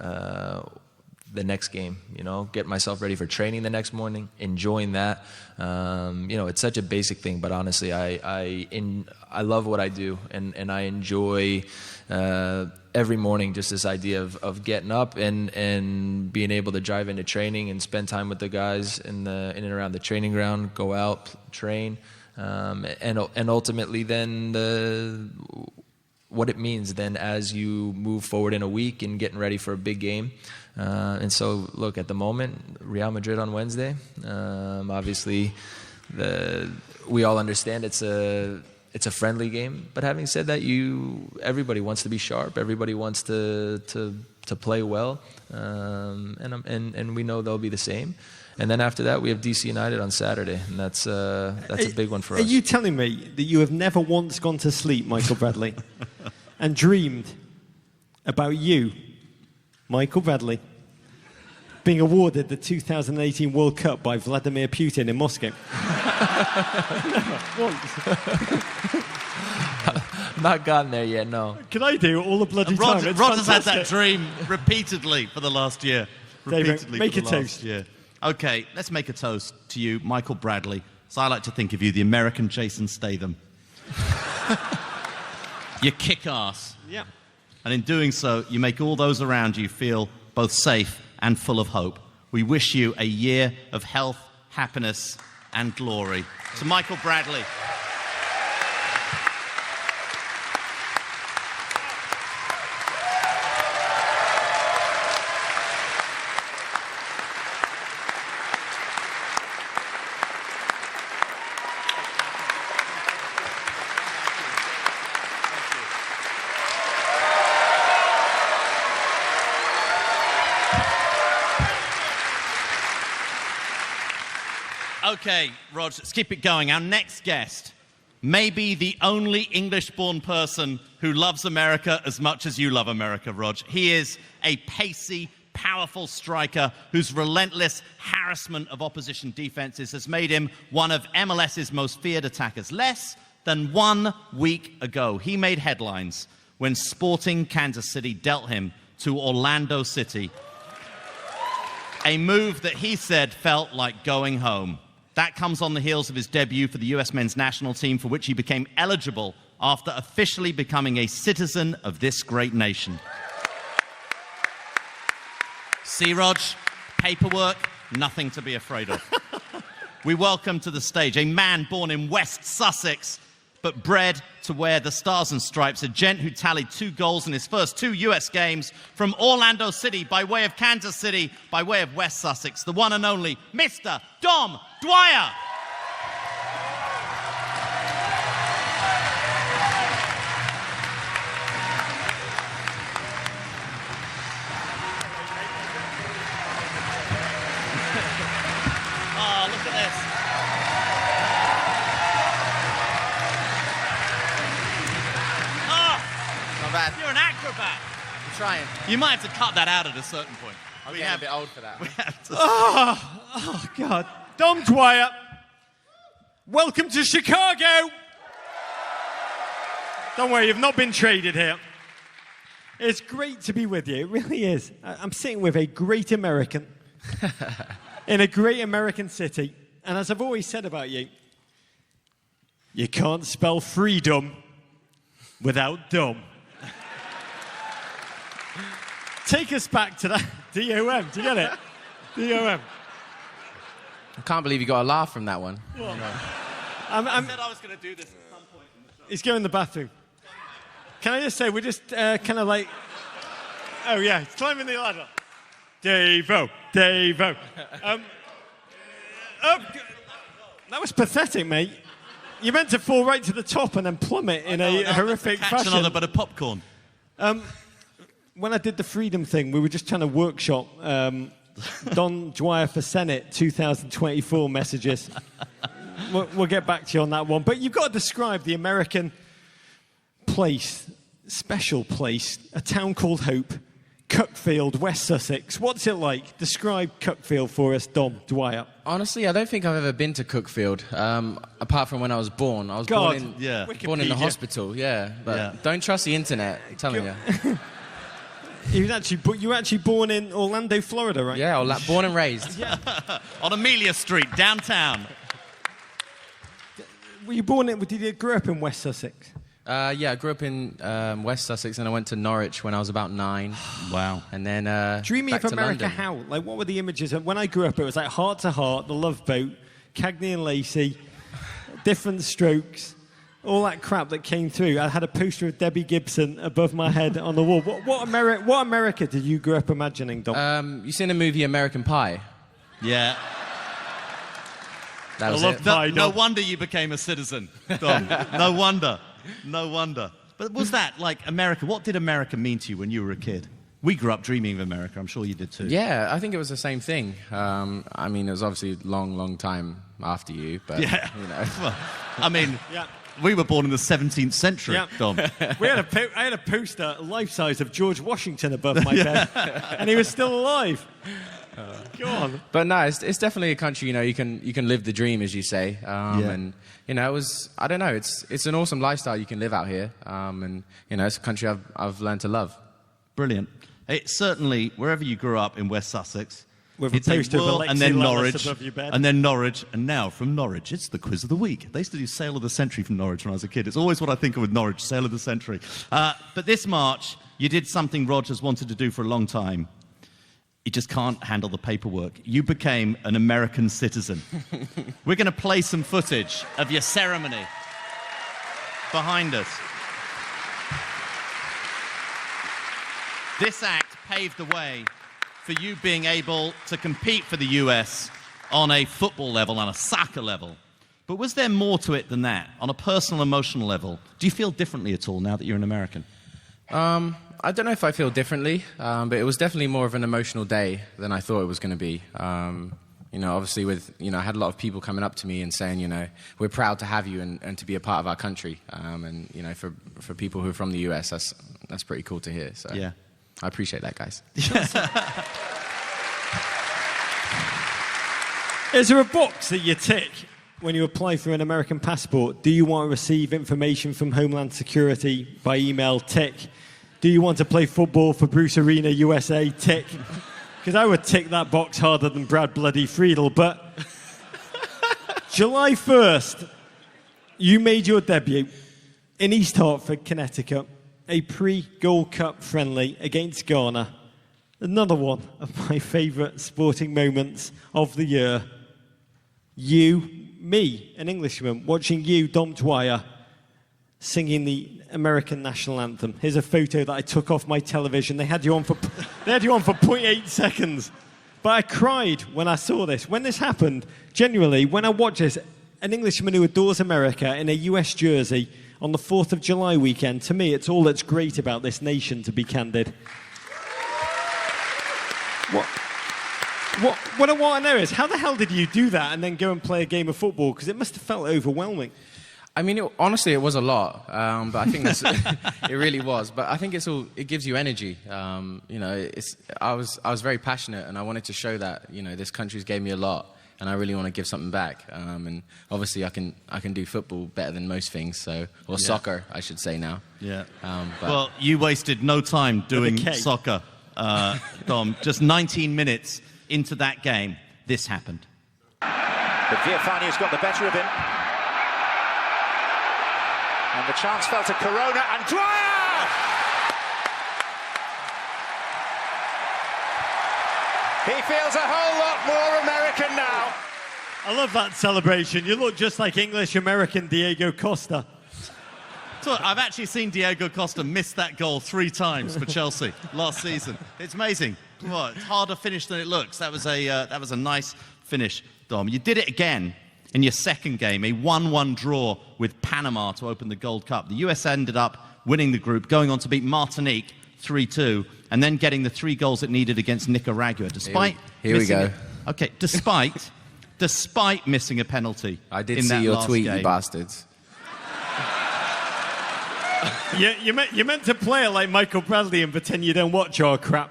[SPEAKER 8] the next game. Get myself ready for training the next morning, enjoying that. It's such a basic thing, but honestly, I love what I do, and I enjoy every morning just this idea of getting up and being able to drive into training and spend time with the guys in and around the training ground, go out, train, and ultimately then what it means then as you move forward in a week and getting ready for a big game. And so, look, at the moment, Real Madrid on Wednesday. Obviously, we all understand it's a friendly game. But having said that, everybody wants to be sharp. Everybody wants to play well, and we know they'll be the same. And then after that, we have DC United on Saturday, and that's a big one for us.
[SPEAKER 2] Are you telling me that you have never once gone to sleep, Michael Bradley, and dreamed about you, Michael Bradley, being awarded the 2018 World Cup by Vladimir Putin in Moscow? Never once.
[SPEAKER 8] Not gotten there yet, no.
[SPEAKER 2] Can I do all the bloody
[SPEAKER 5] Rod,
[SPEAKER 2] time? It's
[SPEAKER 5] Rod has had
[SPEAKER 2] fantastic.
[SPEAKER 5] that dream repeatedly for the last year.
[SPEAKER 2] David, make
[SPEAKER 5] for
[SPEAKER 2] a
[SPEAKER 5] the
[SPEAKER 2] toast.
[SPEAKER 5] last year. Okay, let's make a toast to you, Michael Bradley. So I like to think of you, the American Jason Statham. You kick ass.
[SPEAKER 2] Yeah.
[SPEAKER 5] And in doing so, you make all those around you feel both safe and full of hope. We wish you a year of health, happiness, and glory. To Michael Bradley. Okay, Rog, let's keep it going. Our next guest may be the only English-born person who loves America as much as you love America, Rog. He is a pacey, powerful striker whose relentless harassment of opposition defenses has made him one of MLS's most feared attackers. Less than 1 week ago, he made headlines when Sporting Kansas City dealt him to Orlando City. A move that he said felt like going home. That comes on the heels of his debut for the US men's national team, for which he became eligible after officially becoming a citizen of this great nation. See, Rog, paperwork, nothing to be afraid of. We welcome to the stage a man born in West Sussex, but bred to wear the stars and stripes, a gent who tallied 2 goals in his first 2 US games from Orlando City by way of Kansas City, by way of West Sussex, the one and only Mr. Dom Dwyer. Oh, look at this.
[SPEAKER 9] Not bad.
[SPEAKER 5] You're an acrobat.
[SPEAKER 9] I'm trying.
[SPEAKER 5] You might have to cut that out at a certain point.
[SPEAKER 9] I'm getting a bit old for that.
[SPEAKER 5] We have to
[SPEAKER 2] Oh, God. Dom Dwyer, welcome to Chicago. Don't worry, you've not been traded here. It's great to be with you. It really is. I'm sitting with a great American in a great American city. And as I've always said about you, you can't spell freedom without dumb. Take us back to that. D-O-M. Do you get it? D-O-M.
[SPEAKER 9] I can't believe you got a laugh from that one.
[SPEAKER 5] I said I was going to do this at some point in the show.
[SPEAKER 2] He's going in the bathroom. Can I just say, we're just kind of like... Oh, yeah, he's climbing the ladder. Dave-O, Dave-O. That was pathetic, mate. You meant to fall right to the top and then plummet in a horrific
[SPEAKER 5] Catch
[SPEAKER 2] fashion.
[SPEAKER 5] another bit of popcorn.
[SPEAKER 2] When I did the freedom thing, we were just trying to workshop Don Dwyer for Senate 2024 messages. We'll get back to you on that one. But you've got to describe the American place, special place, a town called Hope, Cuckfield, West Sussex. What's it like? Describe Cuckfield for us, Dom Dwyer.
[SPEAKER 9] Honestly, I don't think I've ever been to Cuckfield, apart from when I was born. I was born in the
[SPEAKER 2] Wikipedia.
[SPEAKER 9] hospital, But don't trust the internet, I'm telling you.
[SPEAKER 2] You were actually born in Orlando, Florida, right?
[SPEAKER 9] Yeah, born and raised.
[SPEAKER 5] On Amelia Street, downtown.
[SPEAKER 2] Were you born in? Did you grow up in West Sussex?
[SPEAKER 9] I grew up in West Sussex, and I went to Norwich when I was about 9.
[SPEAKER 5] Wow.
[SPEAKER 9] And then
[SPEAKER 2] Dreaming
[SPEAKER 9] back
[SPEAKER 2] of
[SPEAKER 9] to
[SPEAKER 2] America,
[SPEAKER 9] London.
[SPEAKER 2] how? Like, what were the images? When I grew up, it was like Heart to Heart, The Love Boat, Cagney and Lacey, Different Strokes, all that crap that came through. I had a poster of Debbie Gibson above my head on the wall. What America did you grow up imagining, Dom?
[SPEAKER 9] You seen the movie American Pie?
[SPEAKER 5] Yeah.
[SPEAKER 9] That was it.
[SPEAKER 5] No wonder you became a citizen, Dom. No wonder. No wonder. But was that like America? What did America mean to you when you were a kid? We grew up dreaming of America. I'm sure you did too.
[SPEAKER 9] Yeah, I think it was the same thing. I mean, it was obviously a long, long time after you, but you know.
[SPEAKER 5] Well, I mean, we were born in the 17th century, Dom.
[SPEAKER 2] I had a poster, life size, of George Washington above my bed, and he was still alive. Go on.
[SPEAKER 9] But no, it's definitely a country, you know, you can live the dream, as you say. And, you know, I don't know, it's an awesome lifestyle you can live out here. And, you know, it's a country I've learned to love.
[SPEAKER 5] Brilliant. It certainly, wherever you grew up in West Sussex,
[SPEAKER 2] With a
[SPEAKER 5] it's
[SPEAKER 2] poster of
[SPEAKER 5] world,
[SPEAKER 2] Alexi
[SPEAKER 5] and then
[SPEAKER 2] Lalas
[SPEAKER 5] Norwich,
[SPEAKER 2] above your bed.
[SPEAKER 5] and then Norwich, and now from Norwich, it's the quiz of the week. They used to do Sale of the Century from Norwich when I was a kid. It's always what I think of with Norwich, Sale of the Century. But this March, you did something Rogers wanted to do for a long time. You just can't handle the paperwork. You became an American citizen. We're going to play some footage of your ceremony behind us. This act paved the way for you being able to compete for the US on a football level, on a soccer level. But was there more to it than that? On a personal, emotional level, do you feel differently at all now that you're an American?
[SPEAKER 9] I don't know if I feel differently, but it was definitely more of an emotional day than I thought it was going to be. You know, obviously I had a lot of people coming up to me and saying, you know, we're proud to have you and to be a part of our country. And, you know, for people who are from the US, that's pretty cool to hear. So
[SPEAKER 5] yeah.
[SPEAKER 9] I appreciate that, guys.
[SPEAKER 2] Is there a box that you tick when you apply for an American passport? Do you want to receive information from Homeland Security by email? Tick. Do you want to play football for Bruce Arena, USA? Tick. Because I would tick that box harder than Brad Bloody Friedel. But July 1st, you made your debut in East Hartford, Connecticut, a pre-Gold Cup friendly against Ghana. Another one of my favourite sporting moments of the year. Me, an Englishman, watching you, Dom Dwyer, singing the American national anthem. Here's a photo that I took off my television. They had you on for 0.8 seconds. But I cried when I saw this. When this happened, genuinely, when I watch this, an Englishman who adores America in a US jersey on the 4th of July weekend, to me, it's all that's great about this nation, to be candid. What I want to know is, how the hell did you do that and then go and play a game of football? Because it must have felt overwhelming.
[SPEAKER 9] I mean, honestly, it was a lot, but I think it really was. But I think it gives you energy. You know, I was very passionate, and I wanted to show that, you know, this country's gave me a lot, and I really want to give something back. And obviously, I can do football better than most things, or soccer, I should say now.
[SPEAKER 5] Yeah. Well, you wasted no time doing soccer, Dom. Just 19 minutes into that game, this happened.
[SPEAKER 10] But Viafani's got the better of him. And the chance fell to Corona and Dwyer! He feels a whole lot more American now.
[SPEAKER 2] I love that celebration. You look just like English-American Diego Costa.
[SPEAKER 5] So I've actually seen Diego Costa miss that goal 3 times for Chelsea last season. It's amazing. Well, it's harder finish than it looks. That was a nice finish, Dom. You did it again in your second game, a 1-1 draw with Panama to open the Gold Cup. The US ended up winning the group, going on to beat Martinique 3-2, and then getting the 3 goals it needed against Nicaragua, despite
[SPEAKER 9] Here we go.
[SPEAKER 5] despite missing a penalty.
[SPEAKER 9] I did
[SPEAKER 5] in
[SPEAKER 9] see
[SPEAKER 5] that
[SPEAKER 9] your
[SPEAKER 5] last
[SPEAKER 9] tweet,
[SPEAKER 5] game.
[SPEAKER 9] you bastards.
[SPEAKER 2] You're meant to play it like Michael Bradley and pretend you don't watch our crap.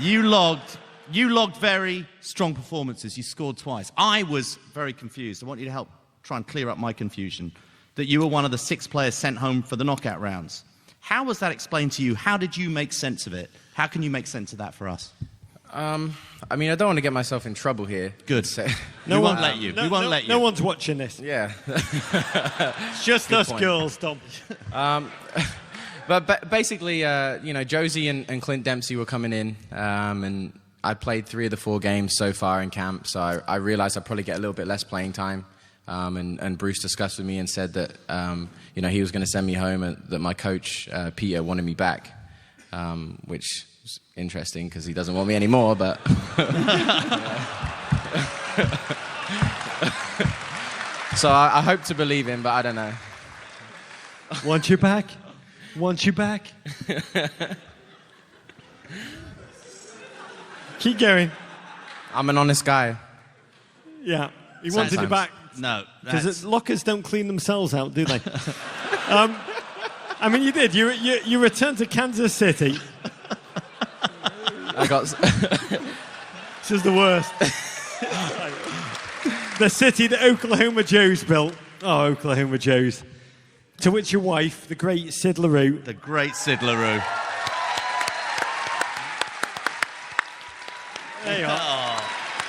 [SPEAKER 5] You logged very strong performances. You scored twice. I was very confused. I want you to help try and clear up my confusion. That you were one of the 6 players sent home for the knockout rounds. How was that explained to you? How did you make sense of it? How can you make sense of that for us?
[SPEAKER 9] I mean, I don't want to get myself in trouble here.
[SPEAKER 5] Good.
[SPEAKER 9] So,
[SPEAKER 5] we won't let you. We won't let you.
[SPEAKER 2] No one's watching this.
[SPEAKER 9] yeah.
[SPEAKER 2] It's just us
[SPEAKER 9] point.
[SPEAKER 2] girls, Dom.
[SPEAKER 9] But basically, Jozy and Clint Dempsey were coming in, and I played 3 of the 4 games so far in camp, so I realized I'd probably get a little bit less playing time. And Bruce discussed with me and said that he was going to send me home and that my coach, Peter, wanted me back, which is interesting because he doesn't want me anymore, but... So I hope to believe him, but I don't know.
[SPEAKER 2] Want you back? Want you back? Keep going.
[SPEAKER 9] I'm an honest guy.
[SPEAKER 2] Yeah. He wanted you
[SPEAKER 9] Sometimes.
[SPEAKER 2] back.
[SPEAKER 5] No.
[SPEAKER 2] Because lockers don't clean themselves out, do they? I mean, you did. You returned to Kansas City.
[SPEAKER 9] I got...
[SPEAKER 2] This is the worst. The city that Oklahoma Joe's built. Oh, Oklahoma Joe's. To which your wife, the great Sid LaRue.
[SPEAKER 5] The great Sid LaRue.
[SPEAKER 2] There you are.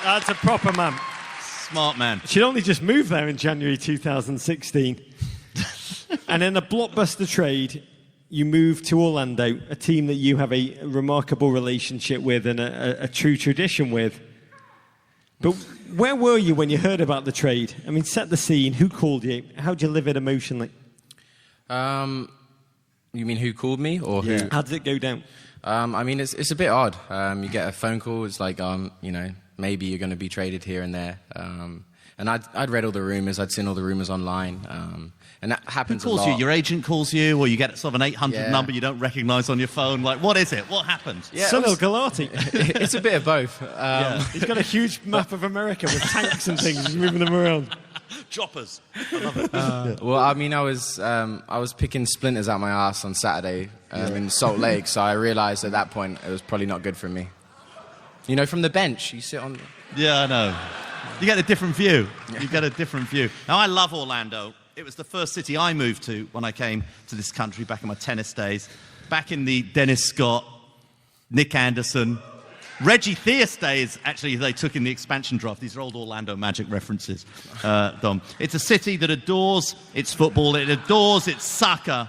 [SPEAKER 2] That's a proper man.
[SPEAKER 5] Smart man.
[SPEAKER 2] She'd only just moved there in January 2016. And in a blockbuster trade, you moved to Orlando, a team that you have a remarkable relationship with and a true tradition with. But where were you when you heard about the trade? I mean, set the scene. Who called you? How'd you live it emotionally?
[SPEAKER 9] You mean who called me or who?
[SPEAKER 2] How did it go down?
[SPEAKER 9] I mean, it's a bit odd. You get a phone call. It's like, maybe you're going to be traded here and there. And I'd read all the rumors. I'd seen all the rumors online. And that happens
[SPEAKER 5] Who calls
[SPEAKER 9] a lot.
[SPEAKER 5] you? Your agent calls you, or you get sort of an 800 number you don't recognize on your phone. Like, what is it? What happened?
[SPEAKER 9] Yeah,
[SPEAKER 2] Sunil Gulati.
[SPEAKER 9] It's a bit of both.
[SPEAKER 2] He's got a huge map of America with tanks and things. He's moving them around.
[SPEAKER 5] Choppers. I love it.
[SPEAKER 9] Well, I mean, I was picking splinters out my ass on Saturday in Salt Lake, so I realized at that point it was probably not good for me. You know, from the bench, you sit on...
[SPEAKER 5] Yeah, I know. You get a different view. You get a different view. Now, I love Orlando. It was the first city I moved to when I came to this country back in my tennis days. Back in the Dennis Scott, Nick Anderson, Reggie Theus days, actually, they took in the expansion draft. These are old Orlando Magic references, Dom. It's a city that adores its football. It adores its soccer.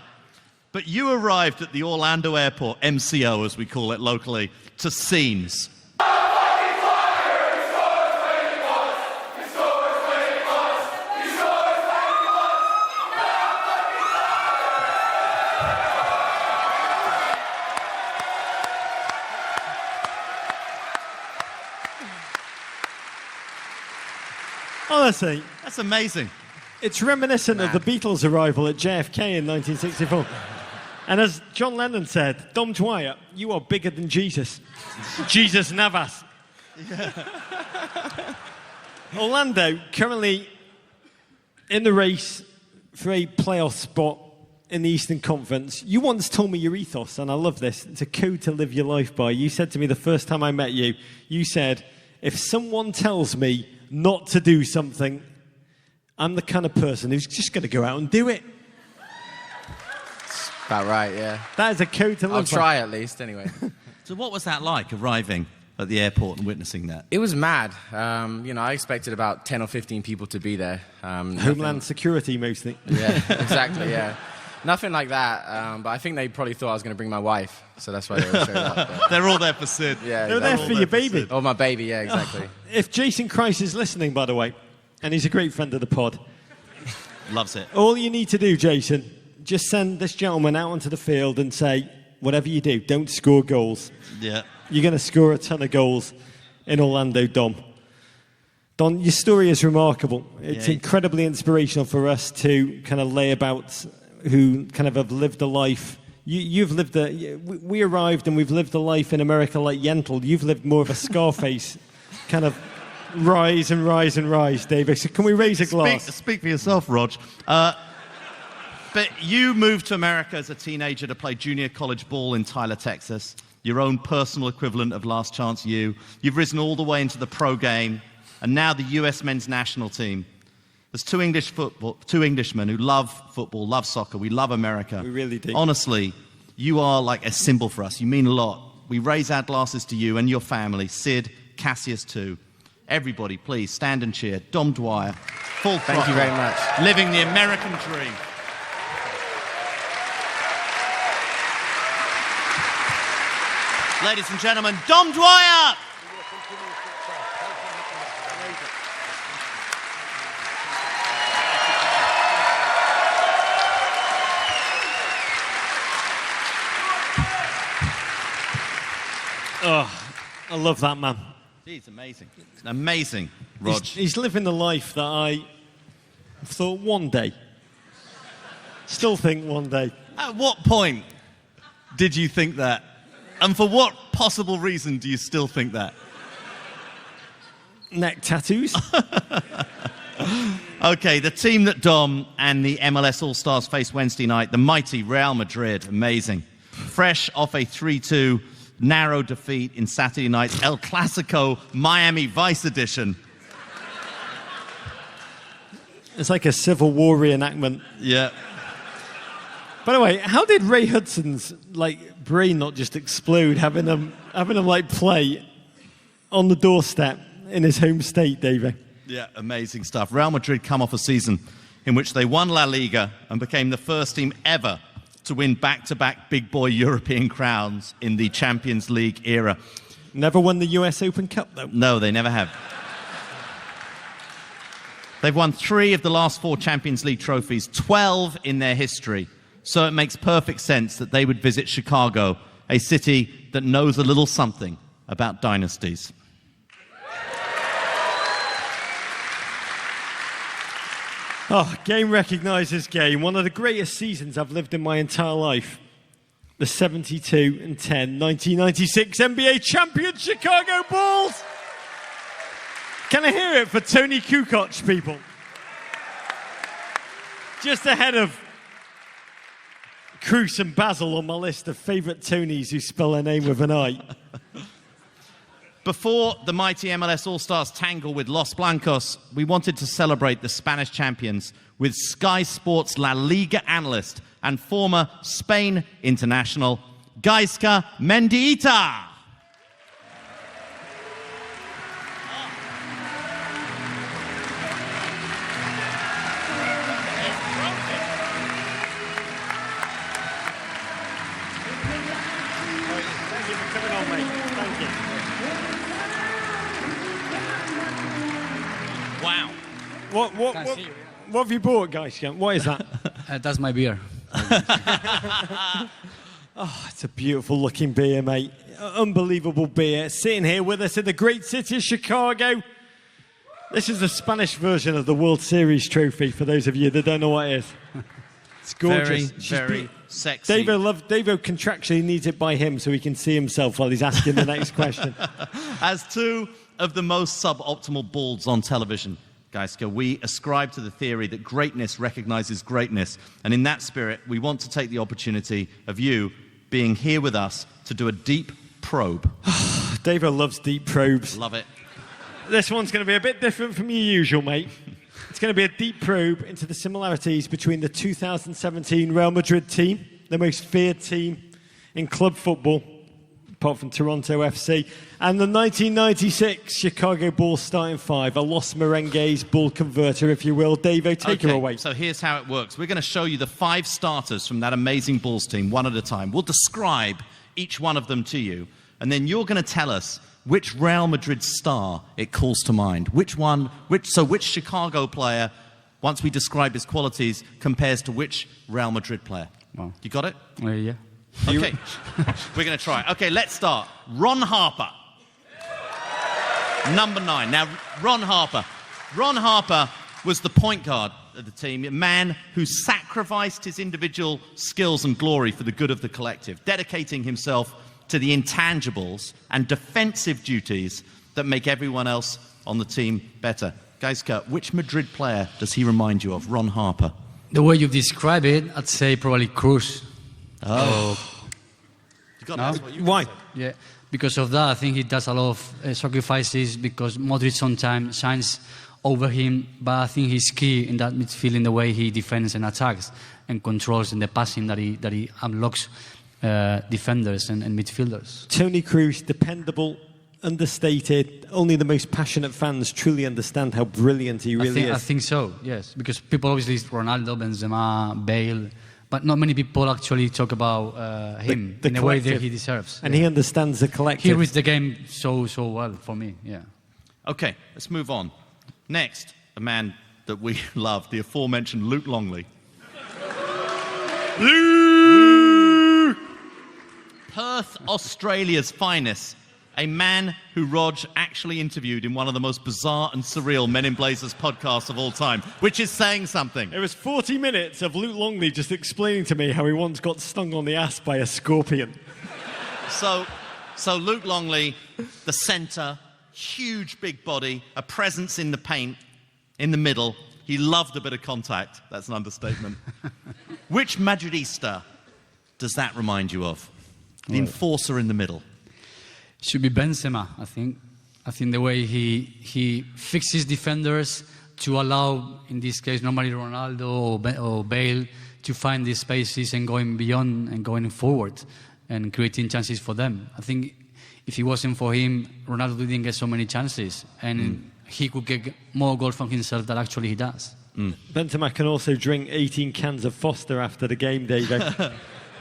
[SPEAKER 5] But you arrived at the Orlando airport, MCO as we call it locally, to scenes.
[SPEAKER 2] Honestly,
[SPEAKER 5] That's amazing.
[SPEAKER 2] it's reminiscent of the Beatles' arrival at JFK in 1964. And as John Lennon said, Dom Dwyer, you are bigger than Jesus. Jesus Navas. Orlando, currently in the race for a playoff spot in the Eastern Conference. You once told me your ethos, and I love this. It's a code to live your life by. You said to me the first time I met you, you said, if someone tells me not to do something, I'm the kind of person who's just going to go out and do it.
[SPEAKER 9] About right, yeah.
[SPEAKER 2] That is a code to live
[SPEAKER 9] I'll
[SPEAKER 2] by.
[SPEAKER 9] try at least, anyway.
[SPEAKER 5] So what was that like, arriving at the airport and witnessing that?
[SPEAKER 9] It was mad. I expected about 10 or 15 people to be there.
[SPEAKER 2] Homeland Security, mostly.
[SPEAKER 9] Yeah, exactly, yeah. Nothing like that, but I think they probably thought I was going to bring my wife, so that's why they were showing up. But,
[SPEAKER 5] They're all there for Sid.
[SPEAKER 9] yeah,
[SPEAKER 2] They're there for your baby.
[SPEAKER 9] Oh, my baby, yeah, exactly.
[SPEAKER 2] If Jason Christ is listening, by the way, and he's a great friend of the pod,
[SPEAKER 5] Loves it.
[SPEAKER 2] all you need to do, Jason, just send this gentleman out onto the field and say, whatever you do, don't score goals.
[SPEAKER 5] Yeah.
[SPEAKER 2] You're going to score a ton of goals in Orlando, Dom. Don, your story is remarkable. It's incredibly inspirational for us to kind of lay about who kind of have lived a life. You've lived we arrived and we've lived a life in America like Yentl. You've lived more of a Scarface kind of rise and rise and rise, David. So can we raise a glass?
[SPEAKER 5] Speak for yourself, Rog. But you moved to America as a teenager to play junior college ball in Tyler, Texas. Your own personal equivalent of Last Chance U. You've risen all the way into the pro game. And now the US men's national team. There's two Englishmen who love football, love soccer. We love America.
[SPEAKER 2] We really do.
[SPEAKER 5] Honestly, you are like a symbol for us. You mean a lot. We raise our glasses to you and your family. Sid, Cassius too. Everybody, please stand and cheer. Dom Dwyer, full throttle.
[SPEAKER 9] Thank you very much.
[SPEAKER 5] Living the American dream. Ladies and gentlemen, Dom Dwyer!
[SPEAKER 2] Oh, I love that man.
[SPEAKER 5] He's amazing. Amazing, Rog.
[SPEAKER 2] He's living the life that I thought one day. Still think one day.
[SPEAKER 5] At what point did you think that? And for what possible reason do you still think that?
[SPEAKER 2] Neck tattoos.
[SPEAKER 5] Okay, the team that Dom and the MLS All-Stars face Wednesday night, the mighty Real Madrid. Amazing. Fresh off a 3-2 narrow defeat in Saturday night's El Clasico Miami Vice edition.
[SPEAKER 2] It's like a Civil War reenactment.
[SPEAKER 5] Yeah.
[SPEAKER 2] By the way, how did Ray Hudson's brain not just explode having him play on the doorstep in his home state, David?
[SPEAKER 5] Yeah, amazing stuff. Real Madrid come off a season in which they won La Liga and became the first team ever to win back-to-back big boy European crowns in the Champions League era.
[SPEAKER 2] Never won the US Open Cup, though.
[SPEAKER 5] No, they never have. They've won 3 of the last 4 Champions League trophies, 12 in their history. So it makes perfect sense that they would visit Chicago, a city that knows a little something about dynasties.
[SPEAKER 2] Oh, game recognises game. One of the greatest seasons I've lived in my entire life. The 72-10 1996 NBA champion Chicago Bulls. Can I hear it for Toni Kroos, people? Just ahead of Kroos and Basil on my list of favourite Tonys who spell their name with an I.
[SPEAKER 5] Before the mighty MLS All-Stars tangle with Los Blancos, we wanted to celebrate the Spanish champions with Sky Sports La Liga analyst and former Spain international, Gaizka Mendieta.
[SPEAKER 2] What have you bought, guys? What is that?
[SPEAKER 11] That's my beer.
[SPEAKER 2] Oh, it's a beautiful looking beer, mate. Unbelievable beer. Sitting here with us in the great city of Chicago. This is the Spanish version of the World Series trophy, for those of you that don't know what it is. It's gorgeous.
[SPEAKER 5] Very sexy.
[SPEAKER 2] Davo contractually needs it by him so he can see himself while he's asking the next question.
[SPEAKER 5] As 2 of the most suboptimal balls on television, Gaiska, we ascribe to the theory that greatness recognizes greatness. And in that spirit, we want to take the opportunity of you being here with us to do a deep probe.
[SPEAKER 2] Davo loves deep probes.
[SPEAKER 5] Love it.
[SPEAKER 2] This one's going to be a bit different from your usual, mate. It's going to be a deep probe into the similarities between the 2017 Real Madrid team, the most feared team in club football, apart from Toronto FC, and the 1996 Chicago Bulls starting 5, a Los Merengues ball converter, if you will. Davo, take her away.
[SPEAKER 5] So here's how it works. We're going to show you the 5 starters from that amazing Bulls team, one at a time. We'll describe each one of them to you, and then you're going to tell us which Real Madrid star it calls to mind. Which Chicago player, once we describe his qualities, compares to which Real Madrid player?
[SPEAKER 11] Wow.
[SPEAKER 5] You got it?
[SPEAKER 11] Yeah.
[SPEAKER 5] Okay, we're going to try. Okay, let's start. Ron Harper. Number 9. Now, Ron Harper. Ron Harper was the point guard of the team, a man who sacrificed his individual skills and glory for the good of the collective, dedicating himself to the intangibles and defensive duties that make everyone else on the team better. Geiska, which Madrid player does he remind you of, Ron Harper?
[SPEAKER 11] The way you describe it, I'd say probably Kroos.
[SPEAKER 5] Oh.
[SPEAKER 2] Why?
[SPEAKER 11] Yeah, because of that, I think he does a lot of sacrifices because Modric sometimes shines over him, but I think he's key in that midfield in the way he defends and attacks and controls in the passing that he unlocks defenders and midfielders.
[SPEAKER 2] Toni Kroos, dependable, understated. Only the most passionate fans truly understand how brilliant he really is.
[SPEAKER 11] I think so, yes, because people obviously Ronaldo, Benzema, Bale, but not many people actually talk about him in the way that he deserves.
[SPEAKER 2] And he understands the collective.
[SPEAKER 11] He reads the game so well for me, yeah.
[SPEAKER 5] Okay, let's move on. Next, a man that we love, the aforementioned Luc Longley. Luc! Perth, Australia's finest. A man who Rog actually interviewed in one of the most bizarre and surreal Men in Blazers podcasts of all time, which is saying something.
[SPEAKER 2] It was 40 minutes of Luc Longley just explaining to me how he once got stung on the ass by a scorpion.
[SPEAKER 5] So Luc Longley, the centre, huge big body, a presence in the paint, in the middle. He loved a bit of contact. That's an understatement. Which Madridista does that remind you of? The enforcer in the middle.
[SPEAKER 11] Should be Benzema, I think. I think the way he fixes defenders to allow, in this case, normally Ronaldo or Bale, to find these spaces and going beyond and going forward and creating chances for them. I think if it wasn't for him, Ronaldo didn't get so many chances, and he could get more goals from himself than actually he does.
[SPEAKER 2] Benzema can also drink 18 cans of Foster after the game, David.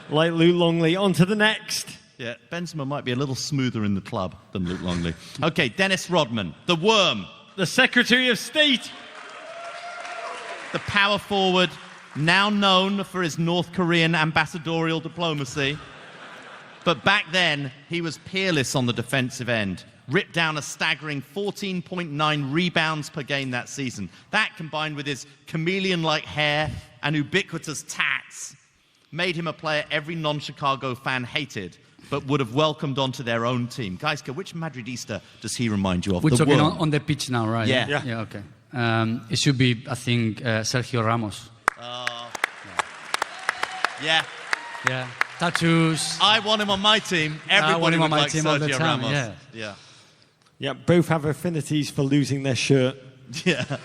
[SPEAKER 2] Like Luc Longley. On to the next.
[SPEAKER 5] Yeah, Benzema might be a little smoother in the club than Luc Longley. Okay, Dennis Rodman, the Worm.
[SPEAKER 2] The Secretary of State.
[SPEAKER 5] The power forward, now known for his North Korean ambassadorial diplomacy. But back then, he was peerless on the defensive end. Ripped down a staggering 14.9 rebounds per game that season. That, combined with his chameleon-like hair and ubiquitous tats, made him a player every non-Chicago fan hated, but would have welcomed onto their own team. Geiska, which Madridista does he remind you of?
[SPEAKER 11] We're talking on the pitch now, right?
[SPEAKER 5] Yeah.
[SPEAKER 11] Yeah, okay. It should be, I think, Sergio Ramos.
[SPEAKER 5] Yeah.
[SPEAKER 11] Yeah. Tattoos.
[SPEAKER 5] I want him on my team. Everybody would like Sergio Ramos.
[SPEAKER 11] Yeah.
[SPEAKER 2] Yeah, both have affinities for losing their shirt.
[SPEAKER 5] Yeah.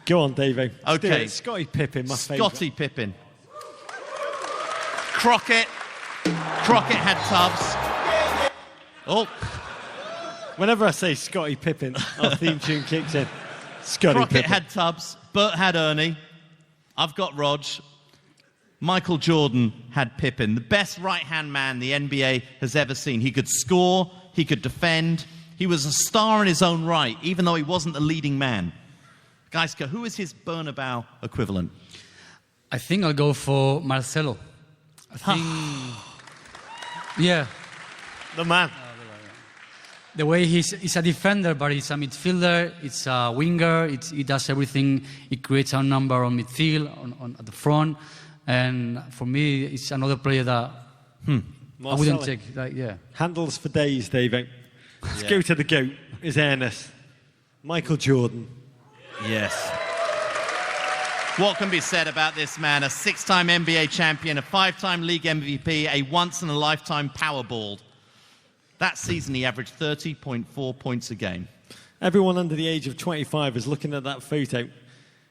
[SPEAKER 2] Go on, David.
[SPEAKER 5] Okay.
[SPEAKER 2] Scottie Pippen, my favourite.
[SPEAKER 5] Scottie Pippen. Crockett had tubs. Oh.
[SPEAKER 2] Whenever I say Scottie Pippen, our theme tune kicks in. Scottie
[SPEAKER 5] Crockett
[SPEAKER 2] Pippen.
[SPEAKER 5] had Tubbs. Bert had Ernie. I've got Rog. Michael Jordan had Pippen. The best right-hand man the NBA has ever seen. He could score. He could defend. He was a star in his own right, even though he wasn't the leading man. Geiska, who is his Bernabeu equivalent?
[SPEAKER 11] I think I'll go for Marcelo. I think... Yeah.
[SPEAKER 2] The man.
[SPEAKER 11] The way he's a defender, but he's a midfielder, it's a winger, he does everything. He creates a number on midfield, at the front. And for me, it's another player that I wouldn't take.
[SPEAKER 2] Handles for days, David. Let's go to the GOAT, his airness. Michael Jordan.
[SPEAKER 5] Yes. What can be said about this man? A 6-time NBA champion, a 5-time league MVP, a once-in-a-lifetime Powerball. That season, he averaged 30.4 points a game.
[SPEAKER 2] Everyone under the age of 25 is looking at that photo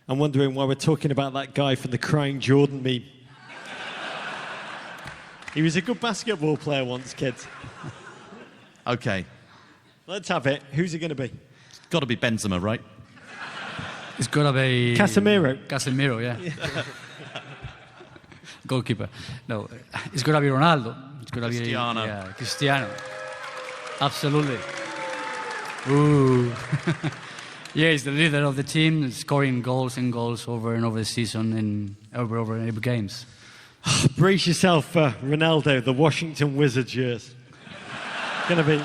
[SPEAKER 2] and wondering why we're talking about that guy from the Crying Jordan meme. He was a good basketball player once, kids.
[SPEAKER 5] Okay.
[SPEAKER 2] Let's have it. Who's it going to be?
[SPEAKER 5] It's got to be Benzema, right?
[SPEAKER 11] It's got to be...
[SPEAKER 2] Casemiro,
[SPEAKER 11] yeah. Goalkeeper. No, it's got to be Ronaldo. It's got to be...
[SPEAKER 5] Cristiano.
[SPEAKER 11] Yeah, Cristiano. Absolutely. Ooh. Yeah, he's the leader of the team, scoring goals and goals over and over the season and over every games.
[SPEAKER 2] Brace yourself for Ronaldo, the Washington Wizards years. Gonna be...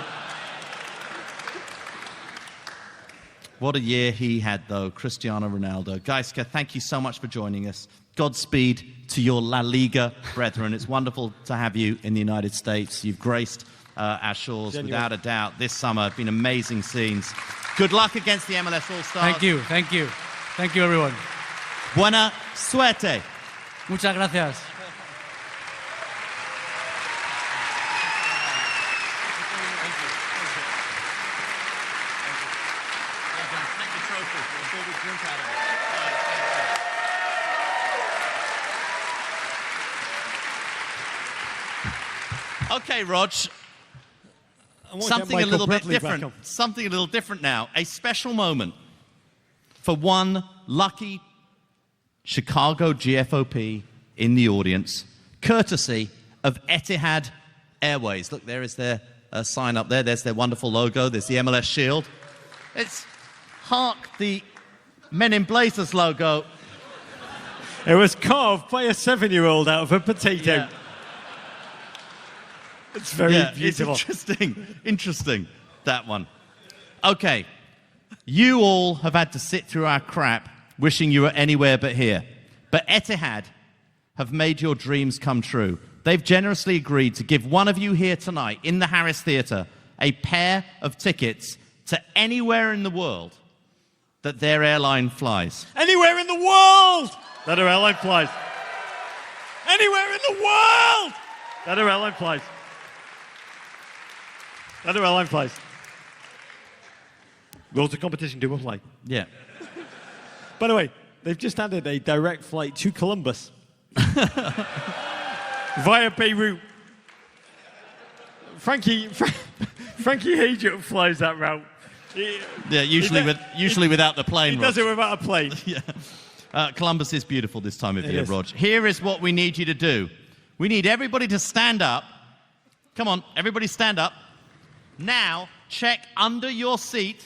[SPEAKER 5] What a year he had, though, Cristiano Ronaldo. Geiska, thank you so much for joining us. Godspeed to your La Liga brethren. It's wonderful to have you in the United States. You've graced our shores, without a doubt, this summer. Been amazing scenes. Good luck against the MLS All-Stars.
[SPEAKER 11] Thank you, thank you. Thank you, everyone.
[SPEAKER 5] Buena suerte.
[SPEAKER 11] Muchas gracias.
[SPEAKER 5] Okay, Rog. Something a little bit different. Something a little different now. A special moment for one lucky Chicago GFOP in the audience, courtesy of Etihad Airways. Look, there is their sign up there. There's their wonderful logo. There's the MLS shield. It's hark the Men in Blazers logo.
[SPEAKER 2] It was carved by a 7-year-old out of a potato.
[SPEAKER 5] Yeah.
[SPEAKER 2] It's very beautiful.
[SPEAKER 5] It's interesting, that one. Okay, you all have had to sit through our crap wishing you were anywhere but here. But Etihad have made your dreams come true. They've generously agreed to give one of you here tonight in the Harris Theatre a pair of tickets to anywhere in the world that their airline flies.
[SPEAKER 2] Anywhere in the world that our airline flies. Anywhere in the world that our airline flies. That our airline flies. Rules of competition do apply.
[SPEAKER 5] Yeah.
[SPEAKER 2] By the way, they've just added a direct flight to Columbus via Beirut. Frankie Hager flies that route.
[SPEAKER 5] Yeah, usually without the plane.
[SPEAKER 2] He does it without a plane.
[SPEAKER 5] Yeah. Columbus is beautiful this time of year,
[SPEAKER 2] is.
[SPEAKER 5] Rog. Here is what we need you to do. We need everybody to stand up. Come on, everybody stand up. Now, check under your seat.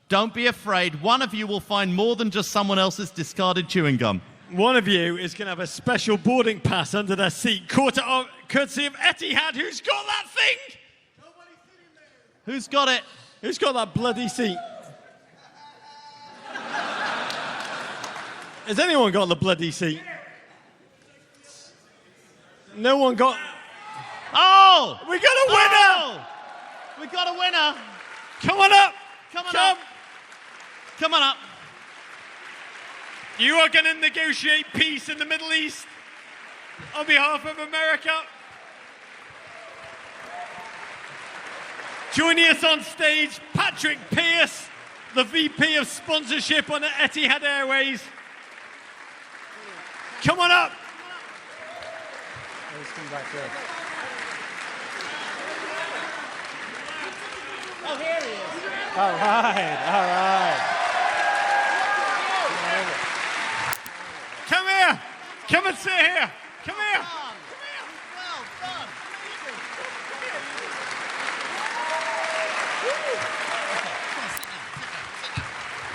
[SPEAKER 5] Don't be afraid. One of you will find more than just someone else's discarded chewing gum.
[SPEAKER 2] One of you is going to have a special boarding pass under their seat, courtesy of Etihad. Who's got that thing?
[SPEAKER 5] Nobody's sitting there. Who's got it?
[SPEAKER 2] Who's got that bloody seat? Has anyone got the bloody seat? No one got...
[SPEAKER 5] Oh!
[SPEAKER 2] We got a winner!
[SPEAKER 5] We got a winner!
[SPEAKER 2] Come on up!
[SPEAKER 5] Come on up!
[SPEAKER 2] You are going to negotiate peace in the Middle East on behalf of America. Joining us on stage, Patrick Pierce, the VP of Sponsorship on Etihad Airways. Come on up.
[SPEAKER 10] Oh, here he is. All right.
[SPEAKER 2] Come here. Come and sit here. Come here.
[SPEAKER 5] Well done.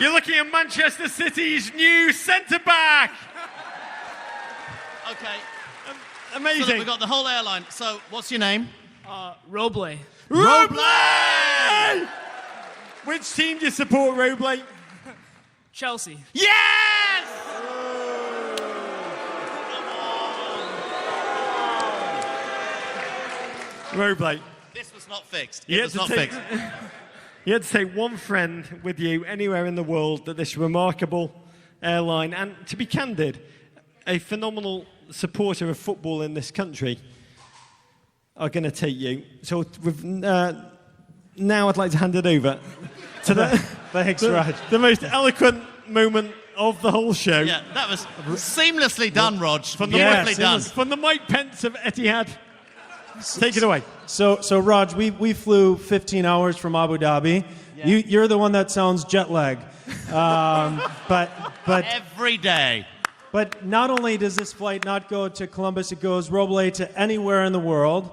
[SPEAKER 2] You're looking at Manchester City's new centre-back.
[SPEAKER 5] Okay.
[SPEAKER 2] Amazing.
[SPEAKER 5] So look, we've got the whole airline. So, what's your name?
[SPEAKER 12] Roble.
[SPEAKER 2] Roble! Which team do you support, Roble?
[SPEAKER 12] Chelsea.
[SPEAKER 5] Yes!
[SPEAKER 2] Roble.
[SPEAKER 5] This was not fixed.
[SPEAKER 2] You
[SPEAKER 5] It was not fixed.
[SPEAKER 2] You had to take one friend with you anywhere in the world that this remarkable airline, and to be candid, a phenomenal supporter of football in this country, are going to take you. So now I'd like to hand it over to the most eloquent moment of the whole show.
[SPEAKER 5] Yeah, that was seamlessly done, Rog.
[SPEAKER 2] From the Mike Pence of Etihad. Take it away.
[SPEAKER 13] So Raj, we flew 15 hours from Abu Dhabi. Yeah. You're the one that sounds jet lag. But
[SPEAKER 5] every day.
[SPEAKER 13] But not only does this flight not go to Columbus, it goes Roble to anywhere in the world,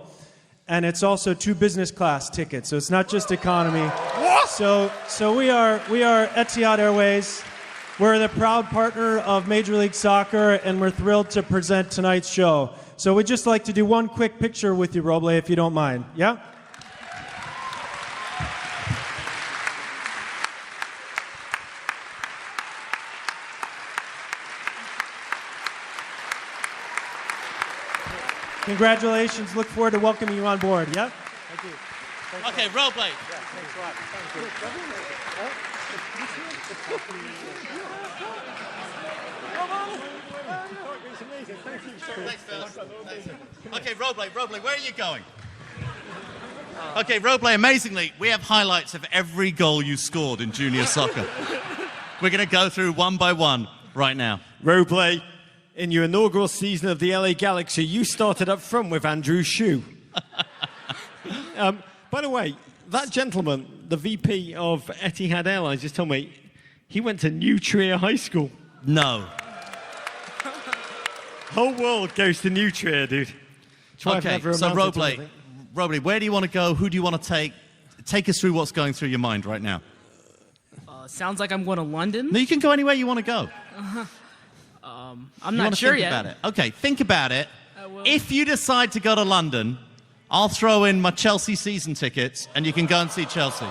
[SPEAKER 13] and it's also 2 business class tickets. So it's not just economy.
[SPEAKER 2] What?
[SPEAKER 13] So we are Etihad Airways. We're the proud partner of Major League Soccer, and we're thrilled to present tonight's show. So we'd just like to do one quick picture with you, Roble, if you don't mind. Yeah? Congratulations. Look forward to welcoming you on board. Yeah? Thank you.
[SPEAKER 5] Okay, Robley.
[SPEAKER 13] Thanks a lot.
[SPEAKER 5] Okay, Robley, where are you going? Okay, Robley, amazingly, we have highlights of every goal you scored in junior soccer. We're going to go through one by one right now.
[SPEAKER 2] Robley, in your inaugural season of the LA Galaxy, you started up front with Andrew Shue. By the way, that gentleman, the VP of Etihad Airlines, just told me he went to New Trier High School.
[SPEAKER 5] No.
[SPEAKER 2] Whole world goes to New Trier, dude.
[SPEAKER 5] Okay, so Robley, where do you want to go? Who do you want to take? Take us through what's going through your mind right now.
[SPEAKER 12] Sounds like I'm going to London.
[SPEAKER 5] No, you can go anywhere you want to go.
[SPEAKER 12] I'm not sure yet.
[SPEAKER 5] About it. Okay, think about it. If you decide to go to London, I'll throw in my Chelsea season tickets and you can go and see Chelsea.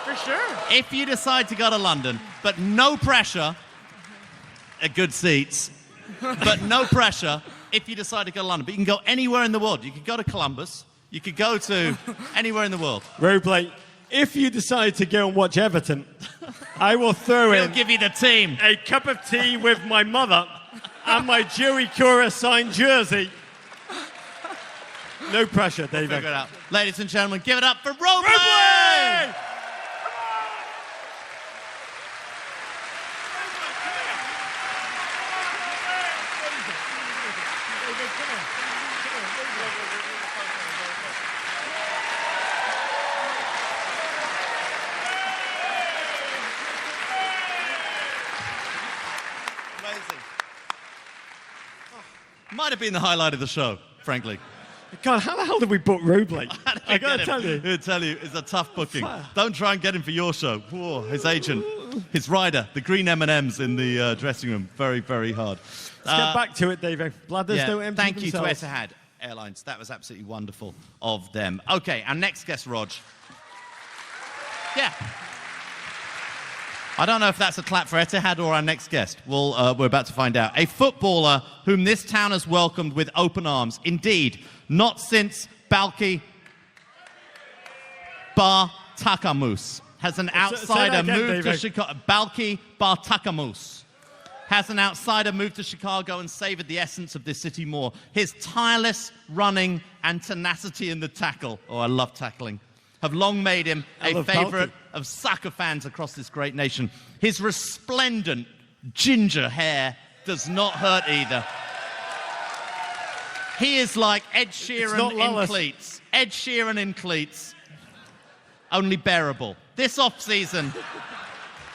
[SPEAKER 12] For sure.
[SPEAKER 5] If you decide to go to London, but no pressure, good seats, but no pressure if you decide to go to London. But you can go anywhere in the world. You could go to Columbus. You could go to anywhere in the world.
[SPEAKER 2] Robley, if you decide to go and watch Everton, I will throw in...
[SPEAKER 5] He'll give you the team.
[SPEAKER 2] A cup of tea with my mother and my Joey Kroos signed jersey. No pressure, David.
[SPEAKER 5] Figure it out. Ladies and gentlemen, give it up for Robley! Might have been the highlight of the show, frankly.
[SPEAKER 2] God, how the hell did we book Robley? I got to tell you.
[SPEAKER 5] I'll tell you, it's a tough booking. Don't try and get him for your show. Whoa, his agent, his rider, the green M&Ms in the dressing room. Very, very hard.
[SPEAKER 2] Let's get back to it, David. Bladders don't empty
[SPEAKER 5] Thank you
[SPEAKER 2] themselves.
[SPEAKER 5] to Etihad Airlines. That was absolutely wonderful of them. Okay, our next guest, Rog. Yeah. I don't know if that's a clap for Etihad or our next guest. We're about to find out. A footballer whom this town has welcomed with open arms. Indeed, not since Balki Bartakamus has an outsider moved to Chicago. Balki Bartakamus has an outsider moved to Chicago and savored the essence of this city more. His tireless running and tenacity in the tackle. Oh, I love tackling. Have long made him a favorite of soccer fans across this great nation. His resplendent ginger hair does not hurt either. He is like Ed Sheeran in cleats. Ed Sheeran in cleats. Only bearable. This off-season,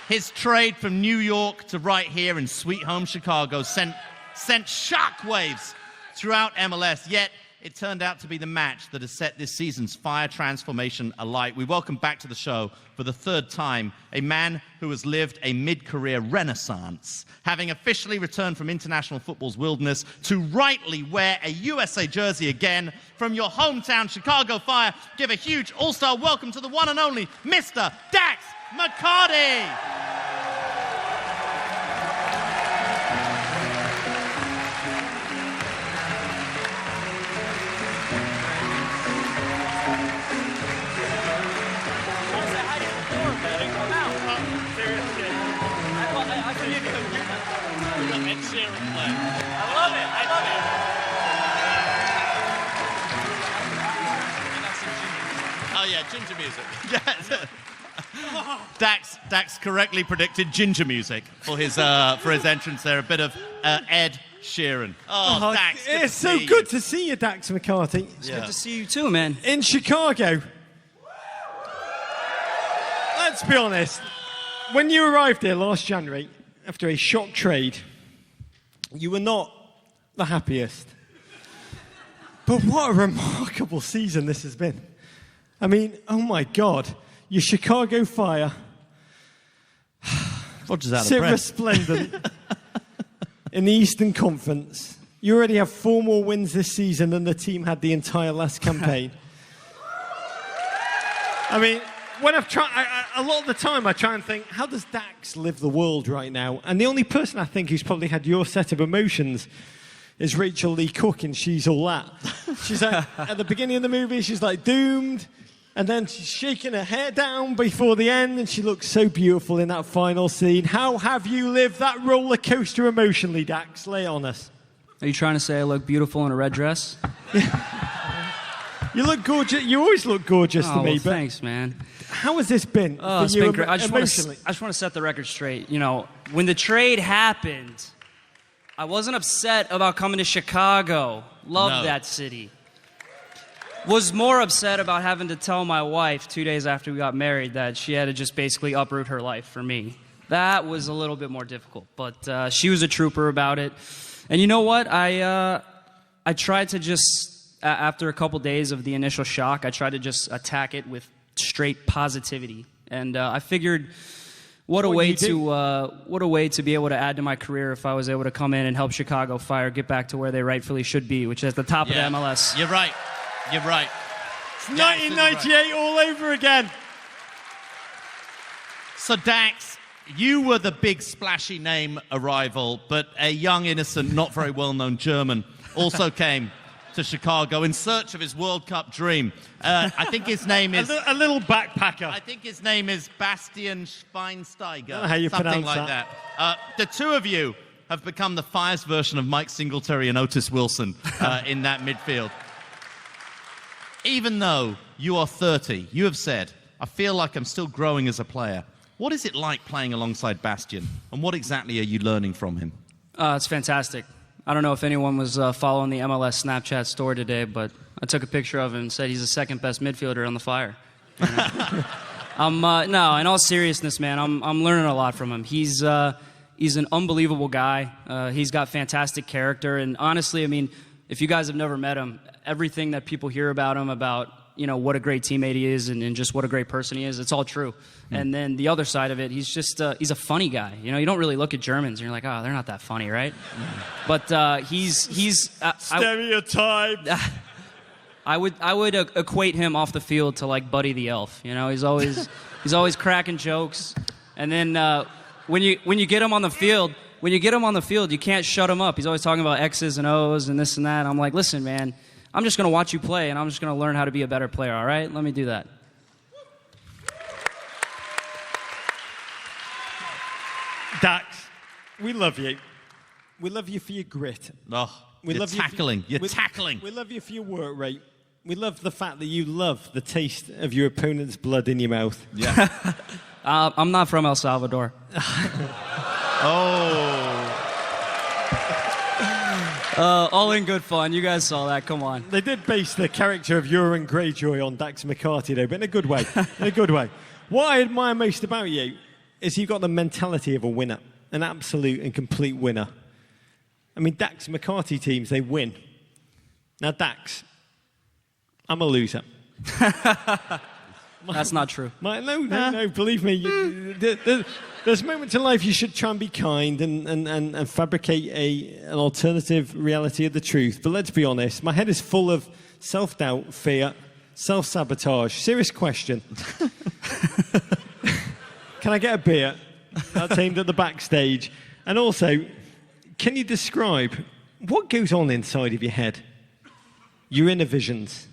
[SPEAKER 5] his trade from New York to right here in sweet home Chicago sent shockwaves throughout MLS, yet it turned out to be the match that has set this season's fire transformation alight. We welcome back to the show for the third time a man who has lived a mid-career renaissance, having officially returned from international football's wilderness to rightly wear a USA jersey again from your hometown Chicago Fire. Give a huge all-star welcome to the one and only Mr. Dax McCarty. Oh yeah, ginger music. Dax correctly predicted ginger music for his entrance there. A bit of Ed Sheeran. Oh, Dax,
[SPEAKER 2] it's so good to see you, Dax McCarty.
[SPEAKER 14] It's good to see you too, man.
[SPEAKER 2] In Chicago. Let's be honest. When you arrived here last January, after a shock trade, you were not the happiest. But what a remarkable season this has been. I mean, oh my God, your Chicago Fire
[SPEAKER 5] Roger's out of
[SPEAKER 2] sit
[SPEAKER 5] breath.
[SPEAKER 2] resplendent in the Eastern Conference. You already have 4 more wins this season than the team had the entire last campaign. I mean, when I've tried, a lot of the time I try and think, how does Dax live the world right now? And the only person I think who's probably had your set of emotions is Rachel Lee Cook in She's All That. She's like, at the beginning of the movie, she's like doomed, and then she's shaking her hair down before the end, and she looks so beautiful in that final scene. How have you lived that roller coaster emotionally, Dax? Lay it on us.
[SPEAKER 14] Are you trying to say I look beautiful in a red dress?
[SPEAKER 2] You look gorgeous. You always look gorgeous to me.
[SPEAKER 14] Well, thanks, man.
[SPEAKER 2] How has this been for
[SPEAKER 14] It's
[SPEAKER 2] you
[SPEAKER 14] been great. I just want
[SPEAKER 2] emotionally?
[SPEAKER 14] to set the record straight. You know, when the trade happened, I wasn't upset about coming to Chicago. Loved that city. Was more upset about having to tell my wife 2 days after we got married that she had to just basically uproot her life for me. That was a little bit more difficult, but she was a trooper about it. And you know what? I tried to just, after a couple days of the initial shock, I tried to just attack it with straight positivity. And I figured, what a way to be able to add to my career if I was able to come in and help Chicago Fire get back to where they rightfully should be, which is at the top of the MLS.
[SPEAKER 5] You're right. You're right.
[SPEAKER 2] It's 1998 all over again.
[SPEAKER 5] So, Dax, you were the big splashy name arrival, but a young, innocent, not very well-known German also came to Chicago in search of his World Cup dream. I think his name is...
[SPEAKER 2] a little backpacker.
[SPEAKER 5] I think his name is Bastian Schweinsteiger.
[SPEAKER 2] How you
[SPEAKER 5] something
[SPEAKER 2] pronounce
[SPEAKER 5] like that. The two of you have become the Fire's version of Mike Singletary and Otis Wilson in that midfield. Even though you are 30, you have said, I feel like I'm still growing as a player. What is it like playing alongside Bastian, and what exactly are you learning from him?
[SPEAKER 14] It's fantastic. I don't know if anyone was following the MLS Snapchat store today, but I took a picture of him and said he's the second best midfielder on the Fire. No, in all seriousness, man, I'm learning a lot from him. He's an unbelievable guy. He's got fantastic character, and honestly, I mean, if you guys have never met him, everything that people hear about him, about what a great teammate he is and just what a great person he is, it's all true. And then the other side of it, he's just he's a funny guy. You don't really look at Germans and you're like, oh, they're not that funny, right? But he's
[SPEAKER 2] stereotype.
[SPEAKER 14] I would equate him off the field to like Buddy the Elf. He's always cracking jokes, and then when you get him on the field, you can't shut him up. He's always talking about X's and O's and this and that. I'm like, listen, man, I'm just going to watch you play, and I'm just going to learn how to be a better player, all right? Let me do that.
[SPEAKER 2] Dax, we love you. We love you for your grit.
[SPEAKER 5] Oh,
[SPEAKER 2] You're
[SPEAKER 5] tackling.
[SPEAKER 2] We love you for your work rate. We love the fact that you love the taste of your opponent's blood in your mouth.
[SPEAKER 5] Yeah.
[SPEAKER 14] I'm not from El Salvador. All in good fun. You guys saw that. Come on.
[SPEAKER 2] They did base the character of Euron Greyjoy on Dax McCarty, though, but in a good way. In a good way. What I admire most about you is you've got the mentality of a winner, an absolute and complete winner. I mean, Dax McCarty teams, they win. Now, Dax, I'm a loser.
[SPEAKER 14] That's not true.
[SPEAKER 2] No, believe me. There's moments in life you should try and be kind and fabricate an alternative reality of the truth. But let's be honest, my head is full of self-doubt, fear, self-sabotage. Serious question. Can I get a beer? That's aimed at the backstage. And also, can you describe what goes on inside of your head? Your inner visions.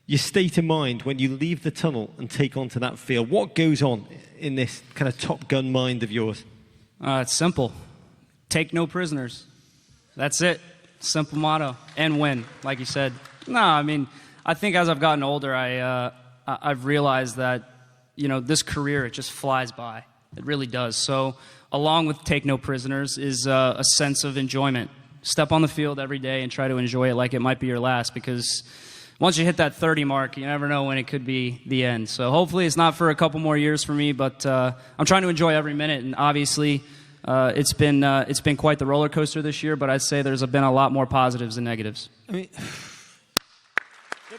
[SPEAKER 2] Your state of mind when you leave the tunnel and take onto that field. What goes on in this kind of Top Gun mind of yours?
[SPEAKER 14] It's simple. Take no prisoners. That's it. Simple motto. And win, like you said. No, I mean, I think as I've gotten older, I've realized that, this career, it just flies by. It really does. So along with take no prisoners is a sense of enjoyment. Step on the field every day and try to enjoy it like it might be your last, because once you hit that 30 mark, you never know when it could be the end. So hopefully it's not for a couple more years for me, but I'm trying to enjoy every minute. And obviously, it's been quite the roller coaster this year. But I'd say there's been a lot more positives than negatives.
[SPEAKER 2] I mean,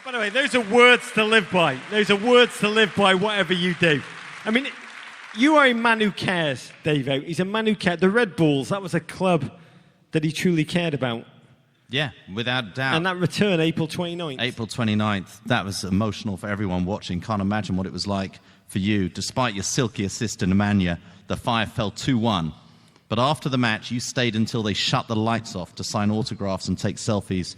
[SPEAKER 2] by the way, those are words to live by. Those are words to live by, whatever you do. I mean, you are a man who cares, Davo. He's a man who cares. The Red Bulls, that was a club that he truly cared about.
[SPEAKER 5] Yeah, without doubt.
[SPEAKER 2] And that return, April 29th.
[SPEAKER 5] April 29th, that was emotional for everyone watching. Can't imagine what it was like for you. Despite your silky assist in Nemanja, the Fire fell 2-1. But after the match, you stayed until they shut the lights off to sign autographs and take selfies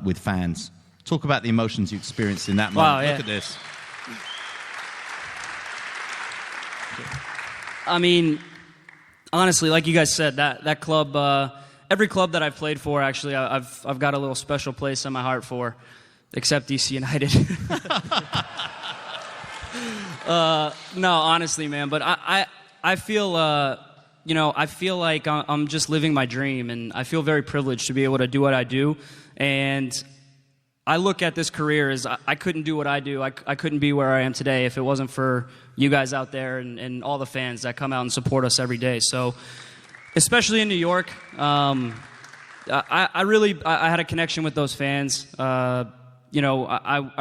[SPEAKER 5] with fans. Talk about the emotions you experienced in that moment.
[SPEAKER 14] Wow, yeah.
[SPEAKER 5] Look at this.
[SPEAKER 14] I mean, honestly, like you guys said, that club, every club that I've played for, actually, I've got a little special place in my heart for, except DC United. No, honestly, man. But I feel, I feel like I'm just living my dream, and I feel very privileged to be able to do what I do. And I look at this career as I couldn't do what I do. I couldn't be where I am today if it wasn't for you guys out there and all the fans that come out and support us every day. So, especially in New York, I had a connection with those fans. I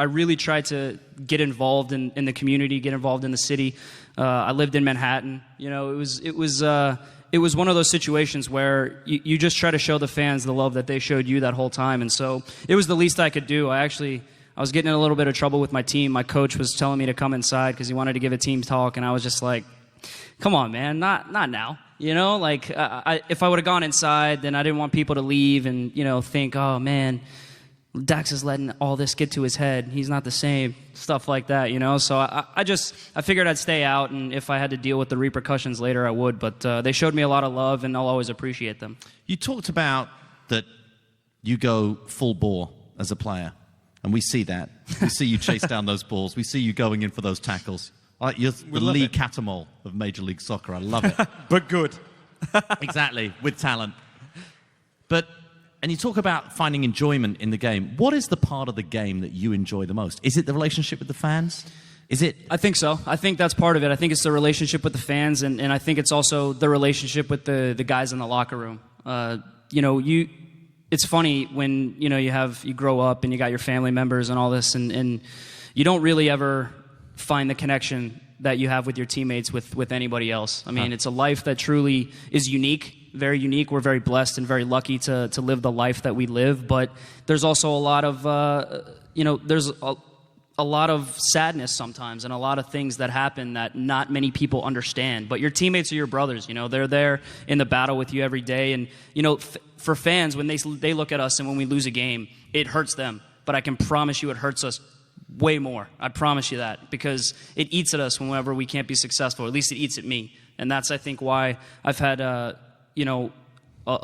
[SPEAKER 14] really tried to get involved in the community, get involved in the city. I lived in Manhattan. It was one of those situations where you just try to show the fans the love that they showed you that whole time. And so it was the least I could do. I was getting in a little bit of trouble with my team. My coach was telling me to come inside because he wanted to give a team talk. And I was just like, come on, man, not now. If I would have gone inside, then I didn't want people to leave and, think, oh, man, Dax is letting all this get to his head. He's not the same. Stuff like that, So I figured I'd stay out, and if I had to deal with the repercussions later, I would. But they showed me a lot of love, and I'll always appreciate them.
[SPEAKER 5] You talked about that you go full bore as a player, and we see that. We see you chase down those balls. We see you going in for those tackles. You're the Lee Catamol of Major League Soccer. I love it.
[SPEAKER 2] But good.
[SPEAKER 5] Exactly, with talent. And you talk about finding enjoyment in the game. What is the part of the game that you enjoy the most? Is it the relationship with the fans? Is it?
[SPEAKER 14] I think so. I think that's part of it. I think it's the relationship with the fans, and I think it's also the relationship with the guys in the locker room. It's funny when you grow up and you got your family members and all this, and you don't really ever find the connection that you have with your teammates with anybody else. I mean, It's a life that truly is unique. Very unique. We're very blessed and very lucky to live the life that we live. But there's also a lot of, there's a lot of sadness sometimes and a lot of things that happen that not many people understand. But your teammates are your brothers. They're there in the battle with you every day. And, for fans, when they look at us and when we lose a game, it hurts them. But I can promise you it hurts us way more. I promise you that. Because it eats at us whenever we can't be successful. At least it eats at me. And that's, I think, why I've had... a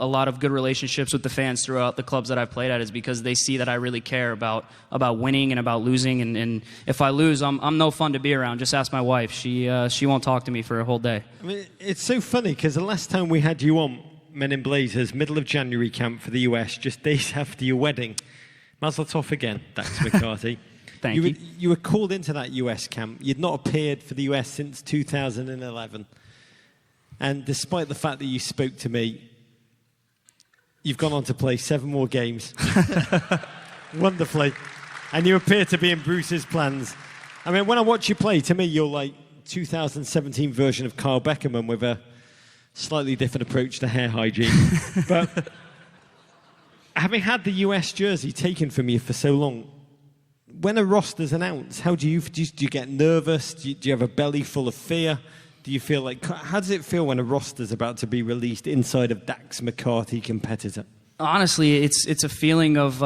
[SPEAKER 14] lot of good relationships with the fans throughout the clubs that I've played at is because they see that I really care about winning and about losing. And if I lose, I'm no fun to be around. Just ask my wife. She won't talk to me for a whole day.
[SPEAKER 2] I mean, it's so funny because the last time we had you on Men in Blazers, middle of January camp for the US, just days after your wedding. Mazel tov again, Dax McCarty.
[SPEAKER 14] Thank you.
[SPEAKER 2] You were called into that US camp. You'd not appeared for the US since 2011. And despite the fact that you spoke to me, you've gone on to play 7 more games. Wonderfully. And you appear to be in Bruce's plans. I mean, when I watch you play, to me, you're like 2017 version of Carl Beckerman with a slightly different approach to hair hygiene. But having had the US jersey taken from you for so long, when a roster's announced, how do you get nervous? Do you have a belly full of fear? Do you feel like, how does it feel when a roster's about to be released inside of Dax McCarty competitor?
[SPEAKER 14] Honestly, it's a feeling of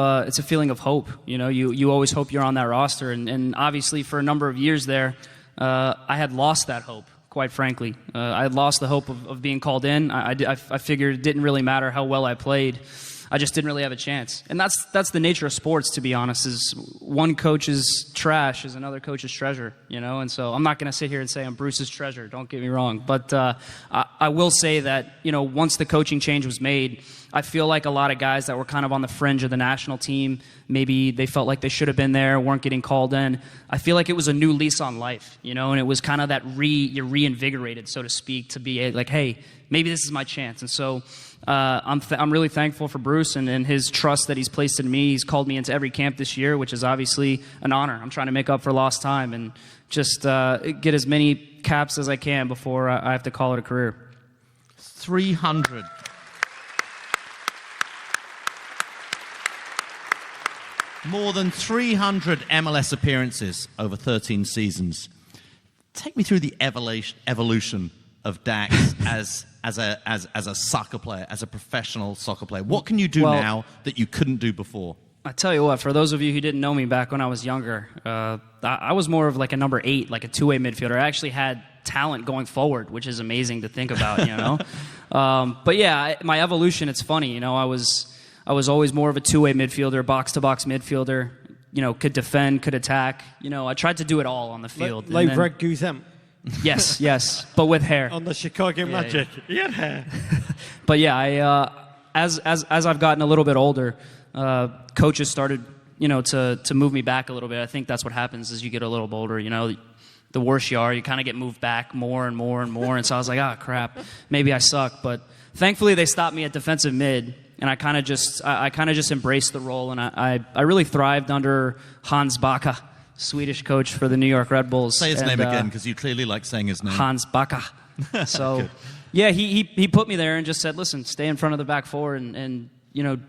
[SPEAKER 14] hope. You always hope you're on that roster, and obviously for a number of years there, I had lost that hope. Quite frankly, I had lost the hope of being called in. I figured it didn't really matter how well I played. I just didn't really have a chance. And that's the nature of sports, to be honest, is one coach's trash is another coach's treasure, And so I'm not going to sit here and say I'm Bruce's treasure, don't get me wrong. But I will say that, once the coaching change was made, I feel like a lot of guys that were kind of on the fringe of the national team, maybe they felt like they should have been there, weren't getting called in. I feel like it was a new lease on life, and it was kind of that you're reinvigorated, so to speak, to be like, hey, maybe this is my chance. And so I'm really thankful for Bruce and his trust that he's placed in me. He's called me into every camp this year, which is obviously an honor. I'm trying to make up for lost time and just get as many caps as I can before I have to call it a career.
[SPEAKER 5] 300. More than 300 MLS appearances over 13 seasons. Take me through the evolution of Dax as a soccer player, as a professional soccer player? What can you do now that you couldn't do before?
[SPEAKER 14] I tell you what, for those of you who didn't know me back when I was younger, I was more of like a number 8, like a two-way midfielder. I actually had talent going forward, which is amazing to think about, you know. But yeah, my evolution, it's funny, you know. I was always more of a two-way midfielder, box-to-box midfielder. You know, could defend, could attack. You know, I tried to do it all on the field.
[SPEAKER 2] Like Red Goosem.
[SPEAKER 14] Yes, but with hair.
[SPEAKER 2] On the Chicago Magic, he had hair.
[SPEAKER 14] But yeah, as I've gotten a little bit older, coaches started, you know, to move me back a little bit. I think that's what happens as you get a little older. You know, the worse you are, you kind of get moved back more and more and more. And so I was like, crap, maybe I suck. But thankfully, they stopped me at defensive mid, and I kind of just embraced the role, and I really thrived under Hans Backe, Swedish coach for the New York Red Bulls.
[SPEAKER 5] Say his name again, because you clearly like saying his name.
[SPEAKER 14] Hans Backe. So, yeah, he put me there and just said, listen, stay in front of the back four and you know,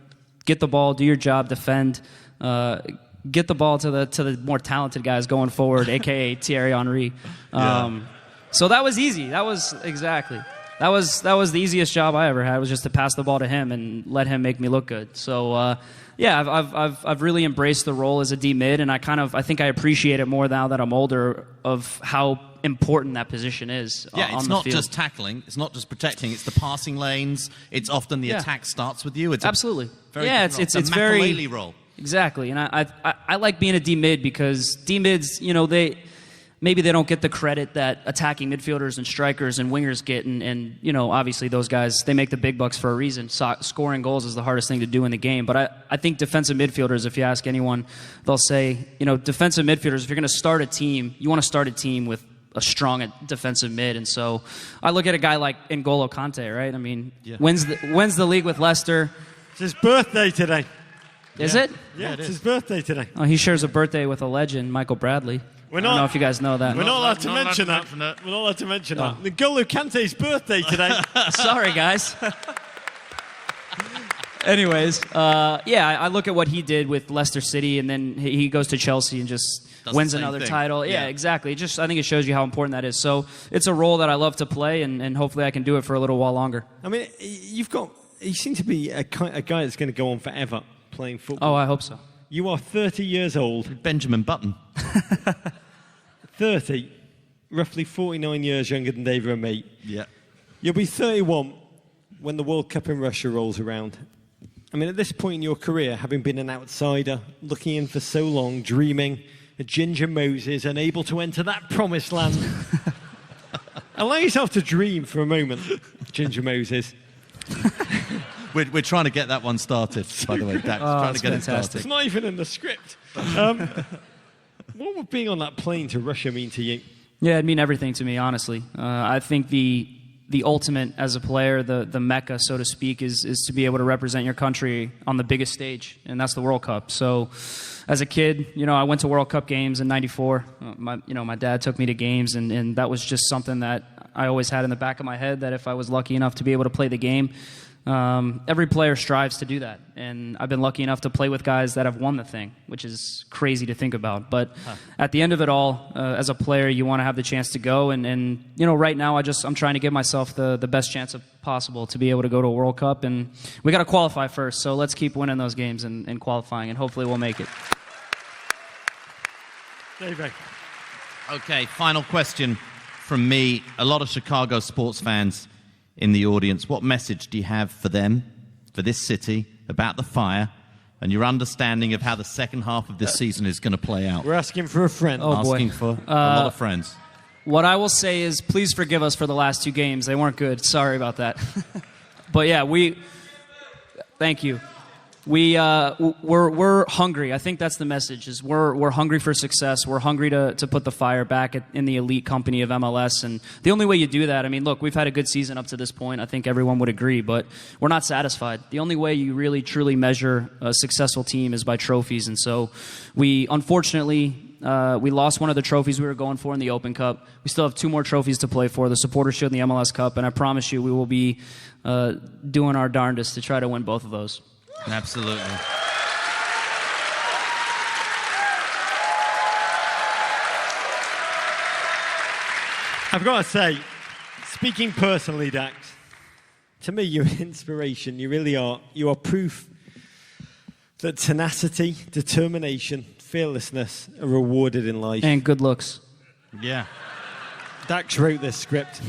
[SPEAKER 14] get the ball, do your job, defend, get the ball to the more talented guys going forward, a.k.a. Thierry Henry. So that was easy. That was the easiest job I ever had, was just to pass the ball to him and let him make me look good. So, yeah, I've really embraced the role as a D mid, and I think I appreciate it more now that I'm older, of how important that position is.
[SPEAKER 5] Yeah, it's
[SPEAKER 14] on
[SPEAKER 5] not
[SPEAKER 14] the field.
[SPEAKER 5] just tackling, it's not just protecting, it's the passing lanes. It's often the attack starts with you. It's
[SPEAKER 14] absolutely.
[SPEAKER 5] It's a
[SPEAKER 14] very
[SPEAKER 5] Makelele role.
[SPEAKER 14] Exactly, and I like being a D mid, because D mids, you know, maybe they don't get the credit that attacking midfielders and strikers and wingers get, and you know, obviously those guys, they make the big bucks for a reason. Scoring goals is the hardest thing to do in the game. But I think defensive midfielders, if you ask anyone, they'll say, you know, defensive midfielders, if you're going to start a team, you want to start a team with a strong defensive mid. And so I look at a guy like N'Golo Kante, right? I mean, wins the league with Leicester.
[SPEAKER 2] It's his birthday today.
[SPEAKER 14] Is it?
[SPEAKER 2] Yeah, it's his birthday today.
[SPEAKER 14] Oh, he shares a birthday with a legend, Michael Bradley. I don't know if you guys know that.
[SPEAKER 2] We're not allowed to mention that. We're not allowed to mention that. N'Golo Kante's birthday today.
[SPEAKER 14] Sorry, guys. Anyways, yeah, I look at what he did with Leicester City, and then he goes to Chelsea and just wins another title. Yeah, exactly. I think it shows you how important that is. So it's a role that I love to play, and hopefully I can do it for a little while longer.
[SPEAKER 2] I mean, you seem to be a guy that's going to go on forever playing football.
[SPEAKER 14] Oh, I hope so.
[SPEAKER 2] You are 30 years old.
[SPEAKER 5] Benjamin Button.
[SPEAKER 2] 30, roughly 49 years younger than David and me.
[SPEAKER 5] Yeah.
[SPEAKER 2] You'll be 31 when the World Cup in Russia rolls around. I mean, at this point in your career, having been an outsider, looking in for so long, dreaming, a ginger Moses, unable to enter that promised land. Allow yourself to dream for a moment, Ginger Moses.
[SPEAKER 5] We're trying to get that one started, by the way, Dax. Trying to get it started.
[SPEAKER 2] It's not even in the script. What would being on that plane to Russia mean to you?
[SPEAKER 14] Yeah, it'd mean everything to me, honestly. I think the ultimate as a player, the mecca, so to speak, is to be able to represent your country on the biggest stage, and that's the World Cup. So as a kid, you know, I went to World Cup games in '94. My dad took me to games, and that was just something that I always had in the back of my head, that if I was lucky enough to be able to play the game, every player strives to do that. And I've been lucky enough to play with guys that have won the thing, which is crazy to think about. But at the end of it all, as a player, you want to have the chance to go. And you know, right now, I'm trying to give myself the best chance possible to be able to go to a World Cup. And we got to qualify first. So let's keep winning those games and qualifying, and hopefully we'll make it.
[SPEAKER 2] David.
[SPEAKER 5] Okay, final question from me. A lot of Chicago sports fans in the audience. What message do you have for them, for this city, about the Fire, and your understanding of how the second half of this season is going to play out?
[SPEAKER 2] We're asking for a friend.
[SPEAKER 14] Oh, boy.
[SPEAKER 5] Asking for a lot of friends.
[SPEAKER 14] What I will say is, please forgive us for the last 2 games. They weren't good. Sorry about that. But yeah, thank you. We're hungry. I think that's the message. Is we're hungry for success. We're hungry to put the Fire back in the elite company of MLS. And the only way you do that, I mean, look, we've had a good season up to this point. I think everyone would agree, but we're not satisfied. The only way you really truly measure a successful team is by trophies. And so we unfortunately we lost one of the trophies we were going for in the Open Cup. We still have 2 more trophies to play for: the Supporters Shield and the MLS Cup. And I promise you, we will be doing our darndest to try to win both of those.
[SPEAKER 5] Absolutely.
[SPEAKER 2] I've got to say, speaking personally, Dax, To me, you're an inspiration. You really are. You are proof that tenacity, determination, fearlessness are rewarded in life.
[SPEAKER 14] And good looks.
[SPEAKER 5] Yeah.
[SPEAKER 2] Dax wrote this script.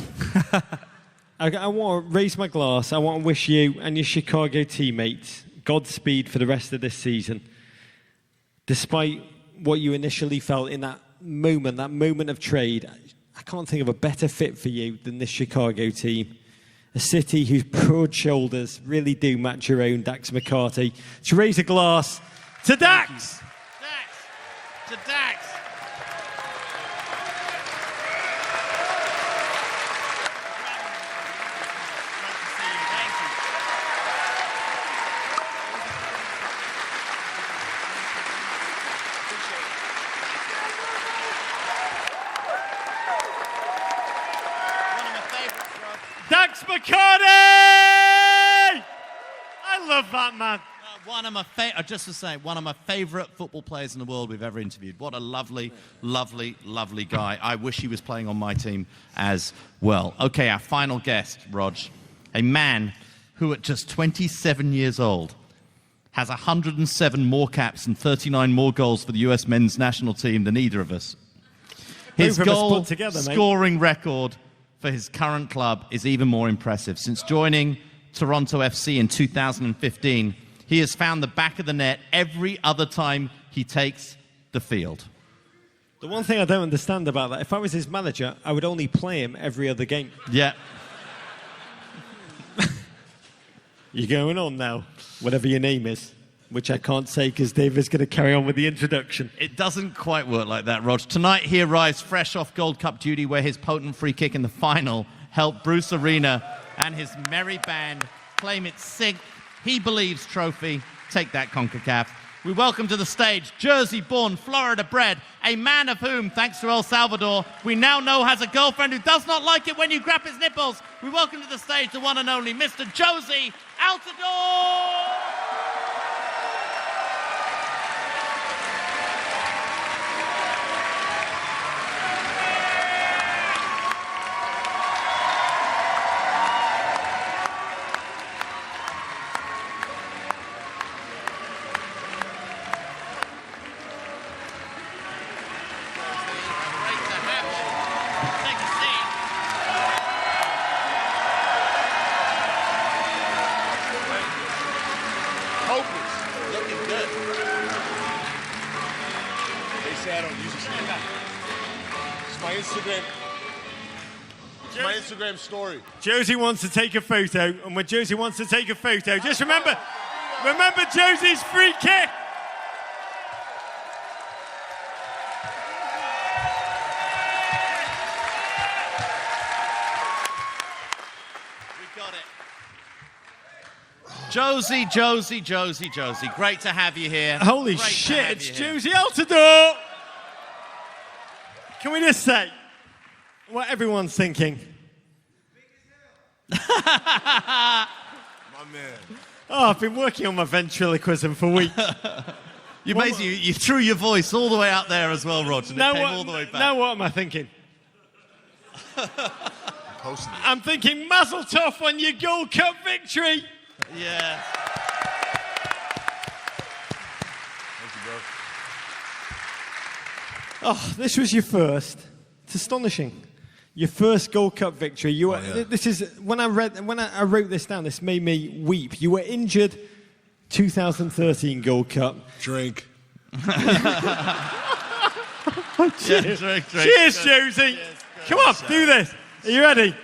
[SPEAKER 2] I want to raise my glass. I want to wish you and your Chicago teammates Godspeed for the rest of this season. Despite what you initially felt in that moment of trade, I can't think of a better fit for you than this Chicago team. A city whose broad shoulders really do match your own, Dax McCarty. To raise a glass to Dax!
[SPEAKER 5] To Dax!
[SPEAKER 2] Dax McCarty! I love that man.
[SPEAKER 5] One of my favorite football players in the world we've ever interviewed. What a lovely, lovely, lovely guy. I wish he was playing on my team as well. Okay, our final guest, Rog. A man who at just 27 years old has 107 more caps and 39 more goals for the US men's national team than either of us. His goal scoring record for his current club is even more impressive. Since joining Toronto FC in 2015, he has found the back of the net every other time he takes the field.
[SPEAKER 2] The one thing I don't understand about that, if I was his manager, I would only play him every other game.
[SPEAKER 5] Yeah.
[SPEAKER 2] You're going on now, whatever your name is, which I can't say because David's going to carry on with the introduction.
[SPEAKER 5] It doesn't quite work like that, Rog. Tonight he arrives fresh off Gold Cup duty where his potent free kick in the final helped Bruce Arena and his merry band claim its sixth, he believes, trophy. Take that, CONCACAF. We welcome to the stage Jersey-born, Florida-bred, a man of whom, thanks to El Salvador, we now know has a girlfriend who does not like it when you grab his nipples. We welcome to the stage the one and only Mr. Jozy Altidore!
[SPEAKER 15] Instagram story.
[SPEAKER 2] Jozy wants to take a photo, and when Jozy wants to take a photo, just remember Jozy's free kick.
[SPEAKER 5] We got it. Jozy. Great to have you here.
[SPEAKER 2] Holy shit, it's Jozy Altidore. Can we just say what everyone's thinking?
[SPEAKER 15] My man.
[SPEAKER 2] Oh, I've been working on my ventriloquism for weeks.
[SPEAKER 5] You threw your voice all the way out there as well, Roger. It came all the way back.
[SPEAKER 2] Now what am I thinking? I'm thinking Mazel Tov on your Gold Cup victory.
[SPEAKER 5] Yeah.
[SPEAKER 15] Thank you, bro.
[SPEAKER 2] Oh, this was your first. It's astonishing. Your first Gold Cup victory. This is when I wrote this down. This made me weep. You were injured. 2013 Gold Cup.
[SPEAKER 15] Drink.
[SPEAKER 2] Cheers, Cheers, Jozy. Come on, do this. Are you ready?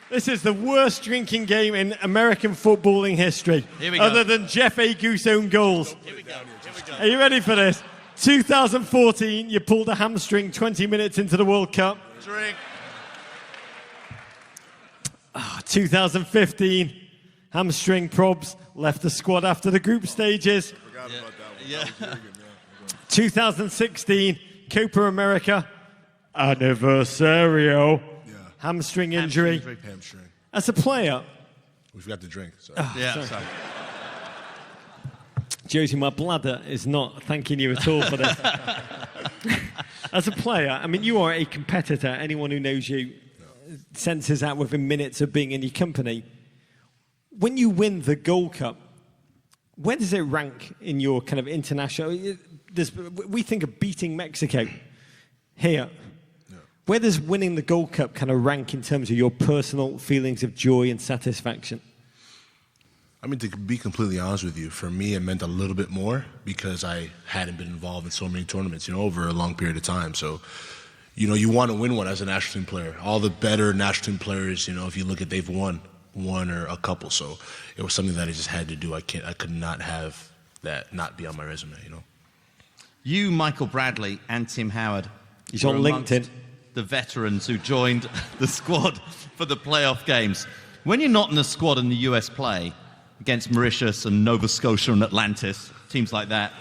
[SPEAKER 2] This is the worst drinking game in American footballing history, other than Jeff Agoos' own goals.
[SPEAKER 5] Here we go.
[SPEAKER 2] Are you ready for this? 2014, you pulled a hamstring 20 minutes into the World Cup.
[SPEAKER 5] Drink.
[SPEAKER 2] 2015, hamstring probs, left the squad after the group stages.
[SPEAKER 15] Forgot about that one. Yeah.
[SPEAKER 2] 2016, Copa America, anniversario, hamstring injury.
[SPEAKER 15] Hamstring.
[SPEAKER 2] As a player...
[SPEAKER 15] We forgot to drink. Sorry.
[SPEAKER 2] Sorry. Jozy, my bladder is not thanking you at all for this. As a player, I mean, you are a competitor. Anyone who knows you senses that within minutes of being in your company. when you win the Gold Cup, where does it rank in your kind of international? We think of beating Mexico here. Where does winning the Gold Cup kind of rank in terms of your personal feelings of joy and satisfaction?
[SPEAKER 15] I mean, to be completely honest with you, for me, it meant a little bit more because I hadn't been involved in so many tournaments, over a long period of time. So, you want to win one as a national team player. All the better national team players, if you look at, they've won one or a couple. So it was something that I just had to do. I could not have that not be on my resume,
[SPEAKER 5] You, Michael Bradley, and Tim Howard.
[SPEAKER 2] He's on LinkedIn.
[SPEAKER 5] The veterans who joined the squad for the playoff games. When you're not in the squad in the US play against Mauritius and Nova Scotia and Atlantis, teams like that.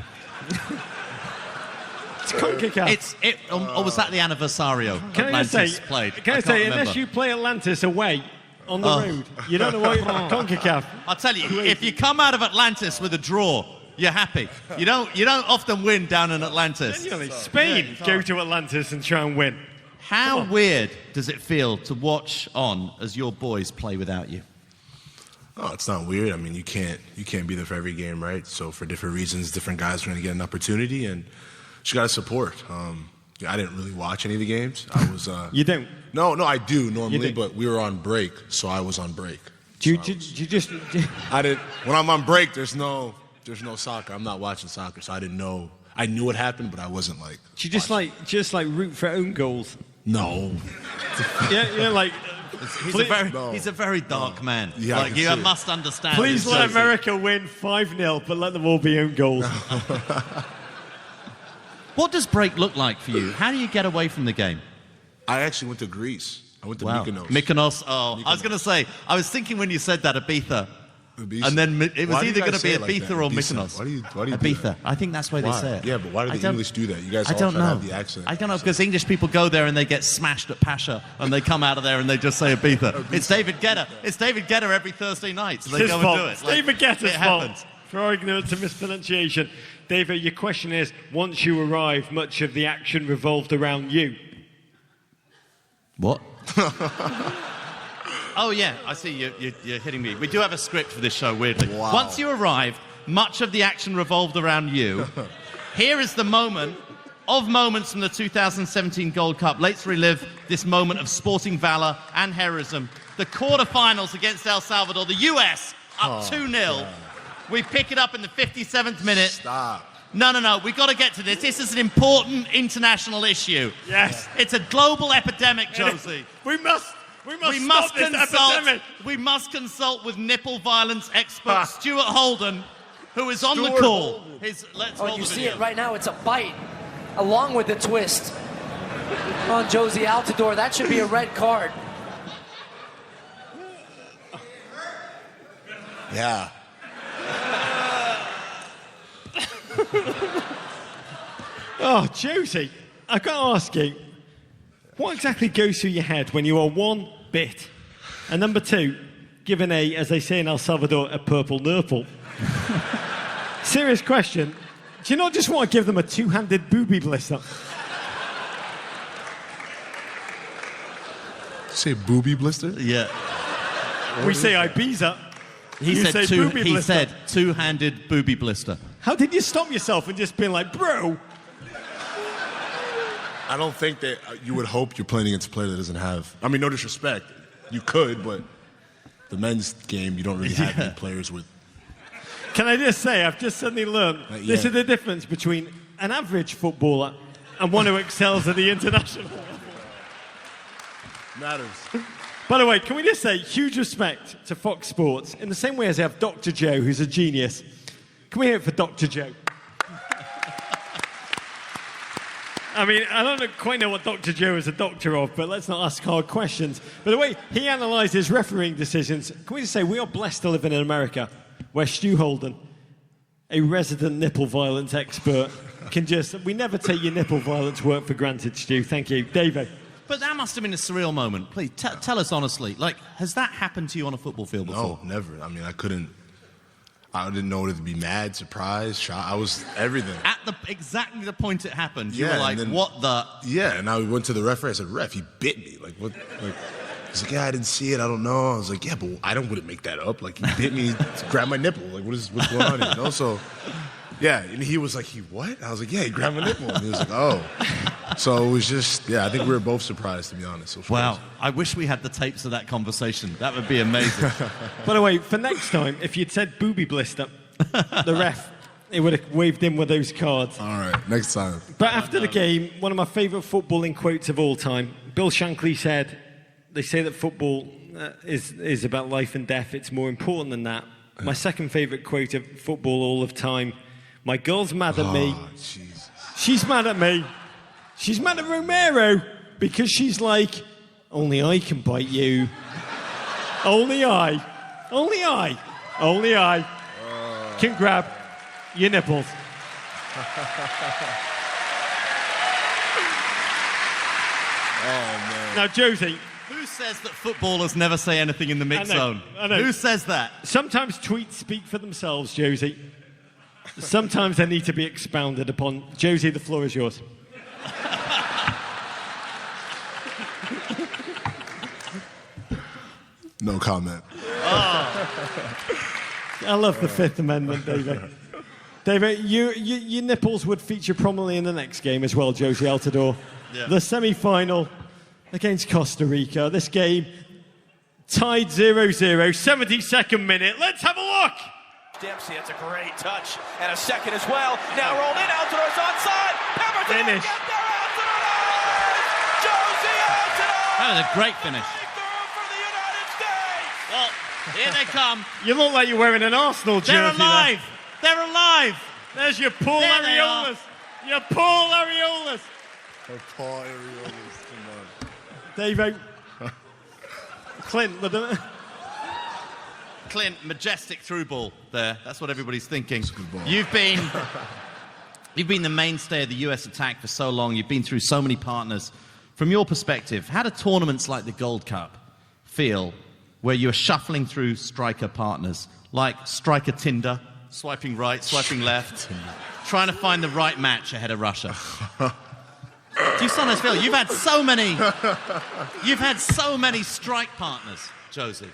[SPEAKER 2] It's CONCACAF.
[SPEAKER 5] Or was that the Anniversario?
[SPEAKER 2] Can
[SPEAKER 5] Atlantis played.
[SPEAKER 2] Can I say, unless you play Atlantis away on the road, you don't know what CONCACAF.
[SPEAKER 5] I'll tell you, if you come out of Atlantis with a draw, you're happy. You don't often win down in Atlantis.
[SPEAKER 2] Genuinely, Spain go to Atlantis and try and win.
[SPEAKER 5] How weird does it feel to watch on as your boys play without you?
[SPEAKER 15] Oh, it's not weird. I mean, you can't be there for every game, right? So for different reasons, different guys are going to get an opportunity, and you got to support. I didn't really watch any of the games. I was.
[SPEAKER 2] You don't?
[SPEAKER 15] No, I do normally, but we were on break, so I was on break.
[SPEAKER 2] You just?
[SPEAKER 15] I didn't. When I'm on break, there's no soccer. I'm not watching soccer, so I didn't know. I knew what happened, but I wasn't like.
[SPEAKER 2] Do you just like root for own goals?
[SPEAKER 15] No.
[SPEAKER 5] He's a very dark man.
[SPEAKER 15] Yeah,
[SPEAKER 5] you must understand.
[SPEAKER 2] Please let America win 5-0, but let them all be own goals.
[SPEAKER 5] What does break look like for you? How do you get away from the game?
[SPEAKER 15] I actually went to Greece. I went to Mykonos.
[SPEAKER 5] Mykonos. Oh, I was going to say. I was thinking when you said that Ibiza. And then it was either going to be Ibiza or Mykonos.
[SPEAKER 15] Why do you
[SPEAKER 5] Ibiza.
[SPEAKER 15] do that?
[SPEAKER 5] I think that's why they say it.
[SPEAKER 15] Yeah, but why do the English do that? You guys all try to have the accent.
[SPEAKER 5] I don't know, because English people go there and they get smashed at Pasha, and they come out of there and they just say Ibiza. It's David Guetta. It's David Guetta every Thursday night, so they go and do it.
[SPEAKER 2] It's David Guetta's fault for ignorance and mispronunciation. David, your question is, once you arrived, much of the action revolved around you.
[SPEAKER 5] What? Oh, yeah, I see you're hitting me. We do have a script for this show, weirdly.
[SPEAKER 15] Wow.
[SPEAKER 5] Once you arrived, much of the action revolved around you. Here is the moment of moments from the 2017 Gold Cup. Let's relive this moment of sporting valor and heroism. The quarterfinals against El Salvador. The US up 2-0. Yeah. We pick it up in the 57th minute.
[SPEAKER 15] Stop.
[SPEAKER 5] No. We've got to get to this. This is an important international issue.
[SPEAKER 2] Yes.
[SPEAKER 5] It's a global epidemic, Jozy.
[SPEAKER 2] We
[SPEAKER 5] must consult with nipple violence expert Stuart Holden, who is on the call.
[SPEAKER 16] You see it right now. It's a bite, along with the twist on Jozy Altidore. That should be a red card.
[SPEAKER 15] Yeah.
[SPEAKER 2] Oh, Jozy, I've got to ask you, what exactly goes through your head when you are one, bit, and number two, given as they say in El Salvador, a purple nurple? Serious question. Do you not just want to give them a two-handed booby blister?
[SPEAKER 15] Say booby blister?
[SPEAKER 5] Yeah.
[SPEAKER 2] We say Ibiza.
[SPEAKER 5] He said two-handed booby blister.
[SPEAKER 2] How did you stop yourself and just be like, bro?
[SPEAKER 15] I don't think that you would hope you're playing against a player that doesn't have. I mean, no disrespect. You could, but the men's game, you don't really have any players with.
[SPEAKER 2] Can I just say, I've just suddenly learned this is the difference between an average footballer and one who excels at the international level.
[SPEAKER 15] Matters.
[SPEAKER 2] By the way, can we just say huge respect to Fox Sports in the same way as I have Dr. Joe, who's a genius. Can we hear it for Dr. Joe? I mean, I don't quite know what Dr. Joe is a doctor of, but let's not ask hard questions. But the way he analyses refereeing decisions, can we just say we are blessed to live in America, where Stu Holden, a resident nipple violence expert, we never take your nipple violence work for granted, Stu. Thank you. David.
[SPEAKER 5] But that must have been a surreal moment. Please, tell us honestly. Has that happened to you on a football field before?
[SPEAKER 15] No, never. I mean, I didn't know whether to be mad, surprised, shocked. I was everything.
[SPEAKER 5] At exactly the point it happened, you were like, what the?
[SPEAKER 15] Yeah, and I went to the referee. I said, ref, he bit me. What? He's like, yeah, I didn't see it. I don't know. I was like, yeah, but I wouldn't make that up. Like, he hit me, grabbed my nipple. Like, what's going on here? You know? So, yeah. And he was like, he what? I was like, yeah, he grabbed my nipple. And he was like, oh. So it was just, I think we were both surprised, to be honest.
[SPEAKER 5] Wow. I wish we had the tapes of that conversation. That would be amazing.
[SPEAKER 2] By the way, for next time, if you'd said booby blister, the ref, he would have waved in with those cards.
[SPEAKER 15] All right, next time.
[SPEAKER 2] But after the game, one of my favourite footballing quotes of all time, Bill Shankly said, they say that football is about life and death. It's more important than that. My second favourite quote of football all of time, my girl's mad at me.
[SPEAKER 15] Jesus.
[SPEAKER 2] She's mad at me. She's mad at Romero because she's like, only I can bite you. Only I can grab your nipples.
[SPEAKER 15] Oh, man.
[SPEAKER 2] Now, Jozy.
[SPEAKER 5] Who says that footballers never say anything in the mix zone?
[SPEAKER 2] I know.
[SPEAKER 5] Who says that?
[SPEAKER 2] Sometimes tweets speak for themselves, Jozy. Sometimes they need to be expounded upon. Jozy, the floor is yours.
[SPEAKER 15] No comment.
[SPEAKER 2] I love the Fifth Amendment, David. David, your nipples would feature prominently in the next game as well, Jozy Altidore.
[SPEAKER 5] Yeah.
[SPEAKER 2] The semi-final against Costa Rica. This game tied 0-0, 72nd minute. Let's have a look.
[SPEAKER 4] Dempsey, that's a great touch. And a second as well. Now rolled in, Altidore's onside. Pemberton
[SPEAKER 2] Finish.
[SPEAKER 4] get there, Altidore! Jozy Altidore!
[SPEAKER 5] That was a great finish.
[SPEAKER 4] For the United States!
[SPEAKER 5] Well, here they come.
[SPEAKER 2] You look like you're wearing an Arsenal jersey.
[SPEAKER 5] They're alive. They're alive.
[SPEAKER 2] There's your Paul
[SPEAKER 5] There they
[SPEAKER 2] Areolas. Your Paul Areolas.
[SPEAKER 15] Oh, Paul Areolas, come on.
[SPEAKER 2] David. Clint with the...
[SPEAKER 5] Clint, majestic through ball there. That's what everybody's thinking.
[SPEAKER 15] Ball.
[SPEAKER 5] You've been the mainstay of the US attack for so long. You've been through so many partners. From your perspective, how do tournaments like the Gold Cup feel where you're shuffling through striker partners, like striker Tinder, swiping right, swiping left, trying to find the right match ahead of Russia? Do you sometimes feel you've had so many strike partners, Jozy?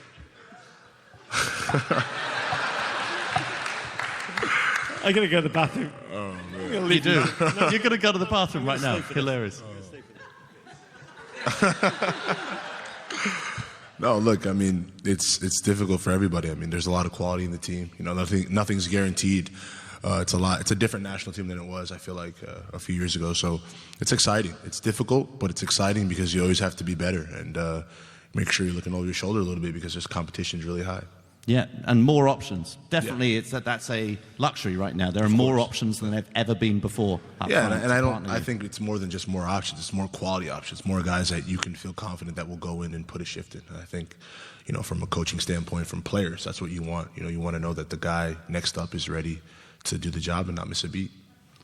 [SPEAKER 2] I'm going to go to the bathroom.
[SPEAKER 15] Oh, man.
[SPEAKER 5] You do. You're going to go to the bathroom right now. Hilarious.
[SPEAKER 15] No, look, I mean, it's difficult for everybody. I mean, there's a lot of quality in the team. You know, nothing's guaranteed. It's a different national team than it was, I feel like, a few years ago. So it's exciting. It's difficult, but it's exciting because you always have to be better and make sure you're looking over your shoulder a little bit because this competition is really high.
[SPEAKER 5] Yeah, and more options. Definitely, that's a luxury right now. There are more options than there have ever been before.
[SPEAKER 15] Yeah, and I think it's more than just more options. It's more quality options, more guys that you can feel confident that will go in and put a shift in. And I think, you know, from a coaching standpoint, from players, that's what you want. You know, you want to know that the guy next up is ready to do the job and not miss a beat.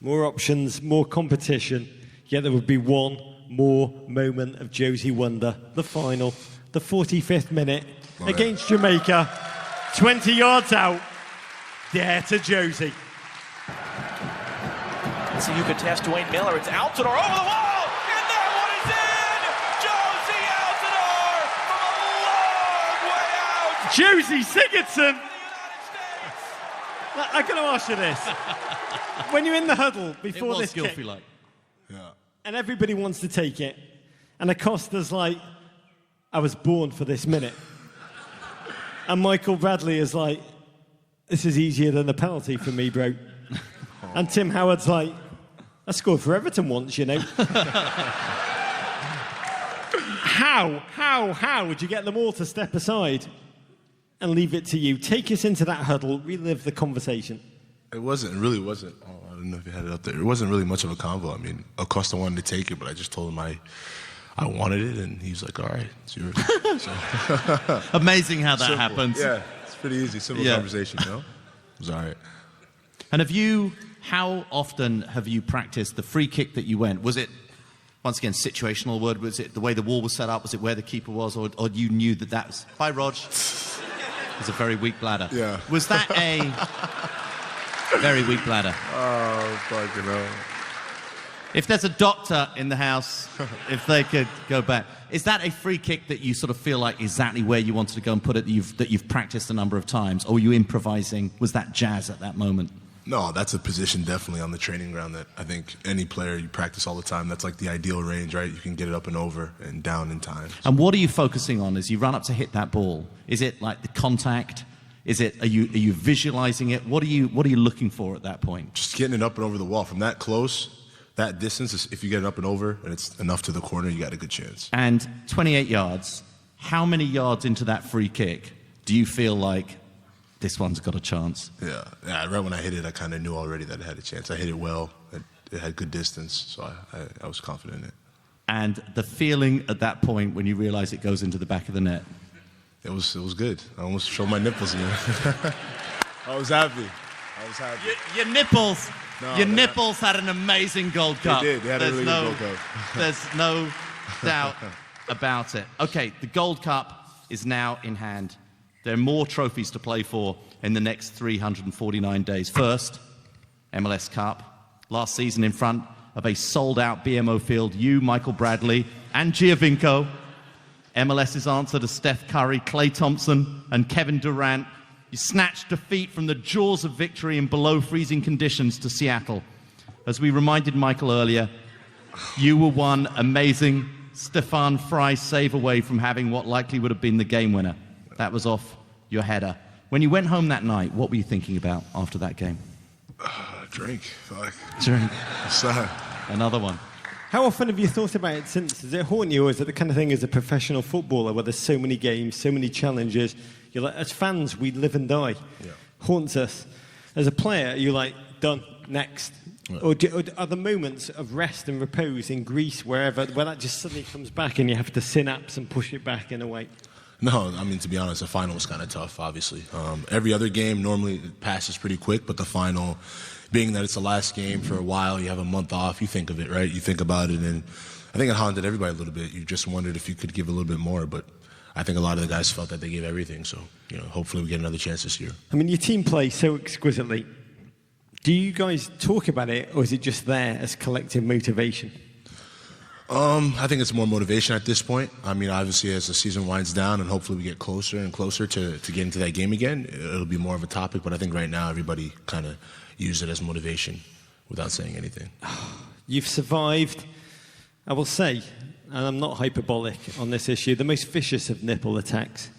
[SPEAKER 2] More options, more competition. Yet there would be one more moment of Jozy Wonder, the final, the 45th minute against Jamaica. 20 yards out, dare to Jozy.
[SPEAKER 4] Let's see who could test Dwayne Miller. It's Altidore over the wall, and that one is in! Jozy Altidore from a long way out!
[SPEAKER 2] Jozy Sigurdsson! I'm going to ask you this. When you're in the huddle before this kick,
[SPEAKER 5] like.
[SPEAKER 2] and everybody wants to take it, and Acosta's like, I was born for this minute. And Michael Bradley is like, this is easier than a penalty for me, bro. And Tim Howard's like, I scored for Everton once, you know. How would you get them all to step aside and leave it to you? Take us into that huddle, relive the conversation.
[SPEAKER 15] It really wasn't. Oh, I don't know if you had it up there. It wasn't really much of a convo. I mean, Acosta wanted to take it, but I just told him I wanted it, and he's like, all right, it's yours. So.
[SPEAKER 5] Amazing how that
[SPEAKER 15] Simple.
[SPEAKER 5] happens.
[SPEAKER 15] Yeah, it's pretty easy. Simple conversation, you know? It was all right.
[SPEAKER 5] And how often have you practiced the free kick that you went? Was it, once again, situational word? Was it the way the wall was set up? Was it where the keeper was? Or you knew that was... Hi, Rog. It was a very weak bladder.
[SPEAKER 15] Yeah.
[SPEAKER 5] Was that a very weak bladder?
[SPEAKER 15] Oh, fucking hell.
[SPEAKER 5] If there's a doctor in the house, if they could go back. Is that a free kick that you sort of feel like exactly where you wanted to go and put it, that you've practiced a number of times? Or were you improvising? Was that jazz at that moment?
[SPEAKER 15] No, that's a position definitely on the training ground that I think any player, you practice all the time. That's like the ideal range, right? You can get it up and over and down in time.
[SPEAKER 5] And what are you focusing on as you run up to hit that ball? Is it like the contact? Are you visualizing it? What are you looking for at that point?
[SPEAKER 15] Just getting it up and over the wall. From that close, that distance, if you get it up and over and it's enough to the corner, you got a good chance.
[SPEAKER 5] And 28 yards, how many yards into that free kick do you feel like this one's got a chance?
[SPEAKER 15] Yeah, right when I hit it, I kind of knew already that it had a chance. I hit it well. It had good distance, so I was confident in it.
[SPEAKER 5] And the feeling at that point when you realize it goes into the back of the net?
[SPEAKER 15] It was good. I almost showed my nipples in it. I was happy.
[SPEAKER 5] Your nipples. Your nipples had an amazing Gold Cup.
[SPEAKER 15] They did. They had a really good Gold Cup.
[SPEAKER 5] There's no doubt about it. Okay, the Gold Cup is now in hand. There are more trophies to play for in the next 349 days. First, MLS Cup. Last season in front of a sold-out BMO field, you, Michael Bradley, and Giovinco. MLS's answer to Steph Curry, Klay Thompson, and Kevin Durant. You snatched defeat from the jaws of victory in below-freezing conditions to Seattle. As we reminded Michael earlier, you were one amazing Stefan Fry save away from having what likely would have been the game winner. That was off your header. When you went home that night, what were you thinking about after that game?
[SPEAKER 15] Drink.
[SPEAKER 5] Drink.
[SPEAKER 15] Sad.
[SPEAKER 5] Another one.
[SPEAKER 2] How often have you thought about it since? Does it haunt you, or is it the kind of thing as a professional footballer where there's so many games, so many challenges? You're like, as fans, we live and die. Yeah. Haunts us. As a player, you're like, done, next. Yeah. Or are there moments of rest and repose in Greece, wherever, where that just suddenly comes back and you have to synapse and push it back in a way?
[SPEAKER 15] No, I mean, to be honest, the final was kind of tough, obviously. Every other game normally passes pretty quick, but the final, being that it's the last game for a while, you have a month off, you think of it, right? You think about it, and I think it haunted everybody a little bit. You just wondered if you could give a little bit more, but I think a lot of the guys felt that they gave everything, so hopefully we get another chance this year.
[SPEAKER 2] I mean, your team plays so exquisitely. Do you guys talk about it, or is it just there as collective motivation?
[SPEAKER 15] I think it's more motivation at this point. I mean, obviously, as the season winds down and hopefully we get closer and closer to get into that game again, it'll be more of a topic, but I think right now everybody kind of use it as motivation without saying anything.
[SPEAKER 2] You've survived, I will say, and I'm not hyperbolic on this issue, the most vicious of nipple attacks.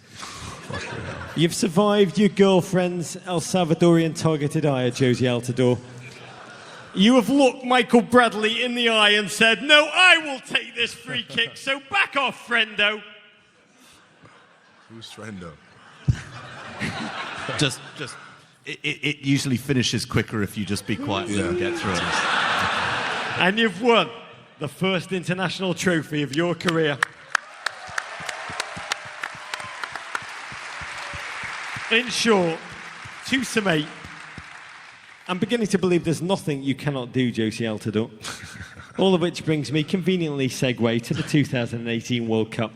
[SPEAKER 2] You've survived your girlfriend's El Salvadorian targeted eye at Jozy Altidore. You have looked Michael Bradley in the eye and said, "No, I will take this free kick, so back off, friendo."
[SPEAKER 15] Who's friendo?
[SPEAKER 5] It usually finishes quicker if you just be quiet and get through it.
[SPEAKER 2] And you've won the first international trophy of your career. In short, to summate, I'm beginning to believe there's nothing you cannot do, Jozy Altidore. All of which brings me conveniently segue to the 2018 World Cup.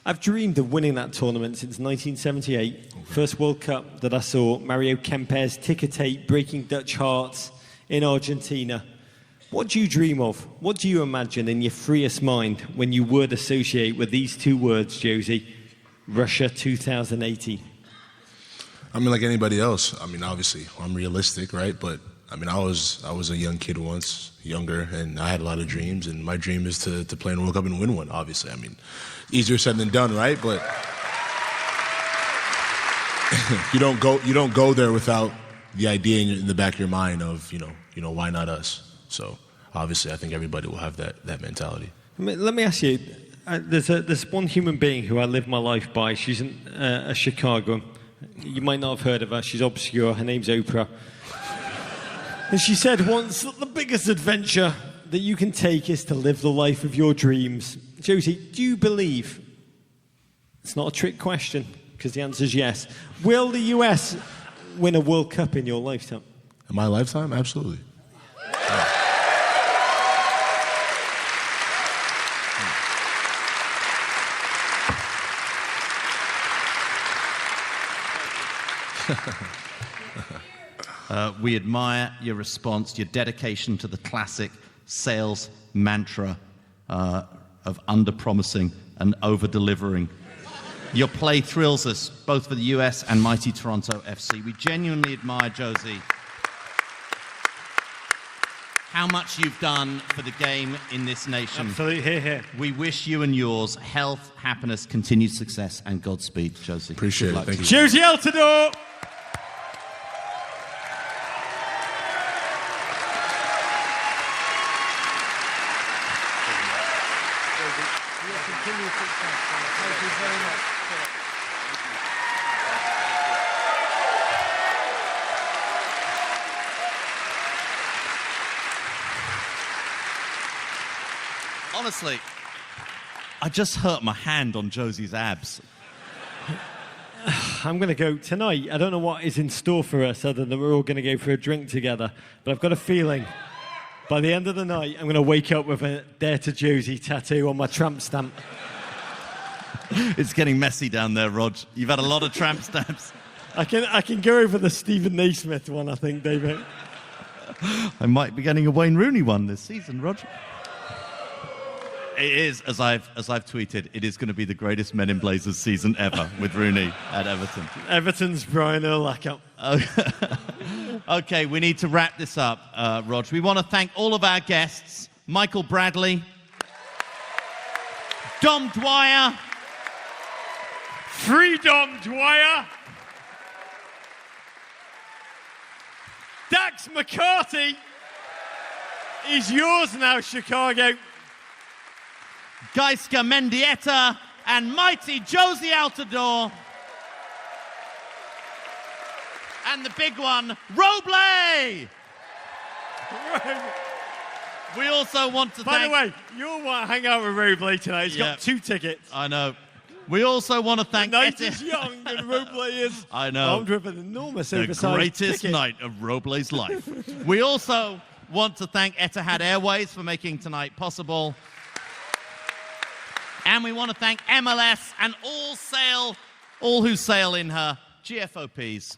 [SPEAKER 2] I've dreamed of winning that tournament since 1978. First World Cup that I saw Mario Kempes ticker-tape breaking Dutch hearts in Argentina. What do you dream of? What do you imagine in your freest mind when you would associate with these two words, Jozy? Russia 2018.
[SPEAKER 15] I mean, like anybody else. I mean, obviously, I'm realistic, right? But I mean, I was a young kid once, younger, and I had a lot of dreams. And my dream is to play in a World Cup and win one. Obviously, I mean, easier said than done, right? But you don't go there without the idea in the back of your mind of why not us? So obviously, I think everybody will have that mentality.
[SPEAKER 2] I mean, let me ask you. There's one human being who I live my life by. She's a Chicagoan. You might not have heard of her. She's obscure. Her name's Oprah. And she said once that the biggest adventure that you can take is to live the life of your dreams. Jozy, do you believe? It's not a trick question, because the answer is yes. Will the US win a World Cup in your lifetime?
[SPEAKER 15] In my lifetime? Absolutely.
[SPEAKER 5] We admire your response, your dedication to the classic sales mantra of under-promising and over-delivering. Your play thrills us, both for the US and mighty Toronto FC. We genuinely admire, Jozy, how much you've done for the game in this nation.
[SPEAKER 2] Absolutely, here.
[SPEAKER 5] We wish you and yours health, happiness, continued success, and Godspeed, Jozy.
[SPEAKER 15] Appreciate it. Thank you.
[SPEAKER 2] Jozy Altidore!
[SPEAKER 13] Thank you very much.
[SPEAKER 5] Honestly, I just hurt my hand on Jozy's abs.
[SPEAKER 2] I'm going to go tonight. I don't know what is in store for us other than we're all going to go for a drink together. But I've got a feeling by the end of the night, I'm going to wake up with a Dare to Jozy tattoo on my tramp stamp.
[SPEAKER 5] It's getting messy down there, Rog. You've had a lot of tramp stamps.
[SPEAKER 2] I can go over the Stephen Naismith one, I think, David.
[SPEAKER 5] I might be getting a Wayne Rooney one this season, Roger. It is, as I've tweeted, it is going to be the greatest Men in Blazers season ever with Rooney at Everton.
[SPEAKER 2] Everton's Brian Urlacher.
[SPEAKER 5] Okay, we need to wrap this up, Rog. We want to thank all of our guests, Michael Bradley, Dom Dwyer,
[SPEAKER 2] Freedom Dwyer, Dax McCarty is yours now, Chicago.
[SPEAKER 5] Geiska Mendieta, and mighty Jozy Altidore. And the big one, Roble! We also want to
[SPEAKER 2] By the way, you'll want to hang out with Roble tonight. He's got 2 tickets.
[SPEAKER 5] I know. We also want to thank...
[SPEAKER 2] The night is young and Roble is armed with an enormous oversized
[SPEAKER 5] the greatest
[SPEAKER 2] ticket.
[SPEAKER 5] night of Roble's life. We also want to thank Etihad Airways for making tonight possible. And we want to thank MLS and all who sail in her GFOPs.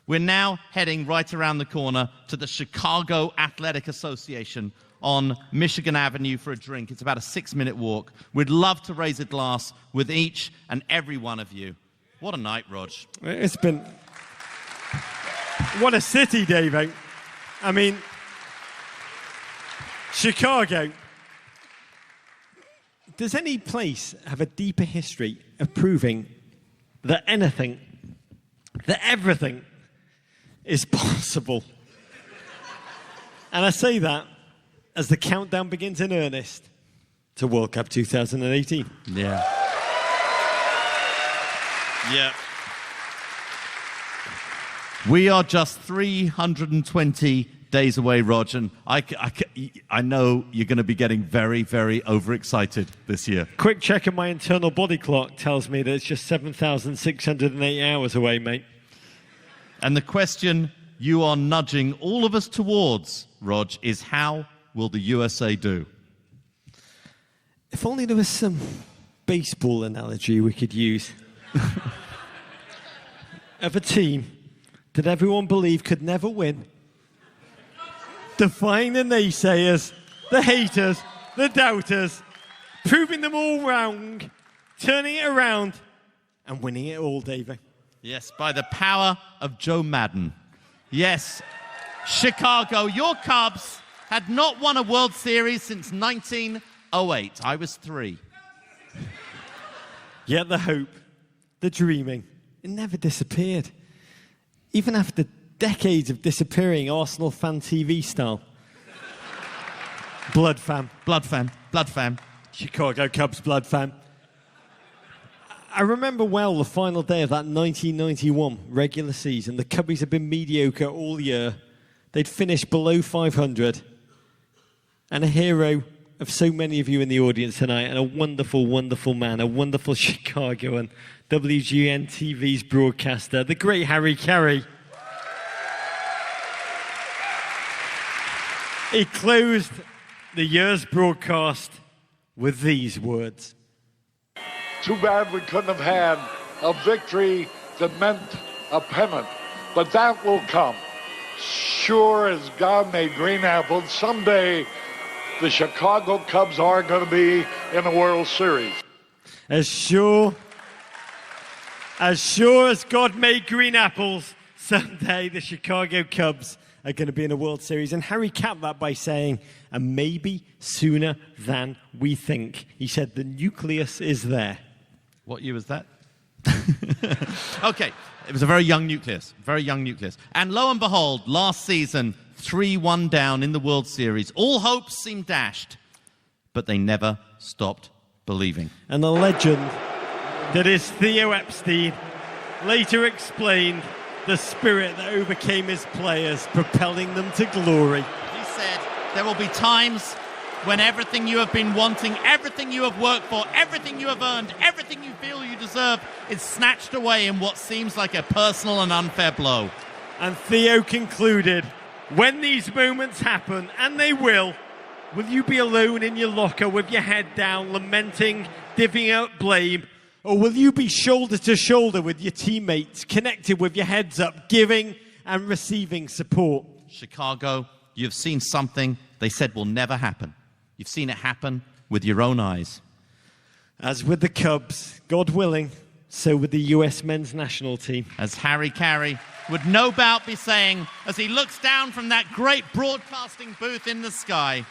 [SPEAKER 5] We're now heading right around the corner to the Chicago Athletic Association on Michigan Avenue for a drink. It's about a 6-minute walk. We'd love to raise a glass with each and every one of you. What a night, Rog.
[SPEAKER 2] It's been... What a city, David. I mean, Chicago... Does any place have a deeper history of proving that anything, that everything is possible? And I say that as the countdown begins in earnest to World Cup 2018.
[SPEAKER 5] Yeah. Yeah. We are just 320 days away, Rog, and I know you're going to be getting very, very overexcited this year.
[SPEAKER 2] Quick check of my internal body clock tells me that it's just 7,608 hours away, mate.
[SPEAKER 5] And the question you are nudging all of us towards, Rog, is how will the USA do?
[SPEAKER 2] If only there was some baseball analogy we could use. Of a team that everyone believed could never win, defying the naysayers, the haters, the doubters, proving them all wrong, turning it around, and winning it all, David.
[SPEAKER 5] Yes, by the power of Joe Madden. Yes, Chicago, your Cubs had not won a World Series since 1908. I was 3.
[SPEAKER 2] Yet the hope, the dreaming, it never disappeared. Even after decades of disappearing Arsenal fan TV style. Blood fam.
[SPEAKER 5] Blood fam. Blood fam.
[SPEAKER 2] Chicago Cubs blood fam. I remember well the final day of that 1991 regular season. The Cubbies had been mediocre all year. They'd finished below 500. And a hero of so many of you in the audience tonight, and a wonderful, wonderful man, a wonderful Chicagoan, WGN TV's broadcaster, the great Harry Carey. He closed the year's broadcast with these words.
[SPEAKER 17] Too bad we couldn't have had a victory that meant a pennant. but that will come. Sure as God made green apples, someday the Chicago Cubs are going to be in the World Series.
[SPEAKER 6] As sure as God made green apples, someday the Chicago Cubs are going to be in a World Series. And Harry capped that by saying, and maybe sooner than we think. He said the nucleus is there.
[SPEAKER 5] What year was that? Okay, it was a very young nucleus. And lo and behold, last season, 3-1 down in the World Series. All hopes seemed dashed, but they never stopped believing.
[SPEAKER 6] And the legend that is Theo Epstein later explained the spirit that overcame his players, propelling them to glory.
[SPEAKER 5] He said, there will be times when everything you have been wanting, everything you have worked for, everything you have earned, everything you feel you deserve is snatched away in what seems like a personal and unfair blow.
[SPEAKER 6] And Theo concluded, when these moments happen, and they will you be alone in your locker with your head down, lamenting, divvying out blame, or will you be shoulder to shoulder with your teammates, connected with your heads up, giving and receiving support?
[SPEAKER 5] Chicago, you've seen something they said will never happen. You've seen it happen with your own eyes.
[SPEAKER 6] As with the Cubs, God willing, so with the US men's national team.
[SPEAKER 5] As Harry Carey would no doubt be saying as he looks down from that great broadcasting booth in the sky.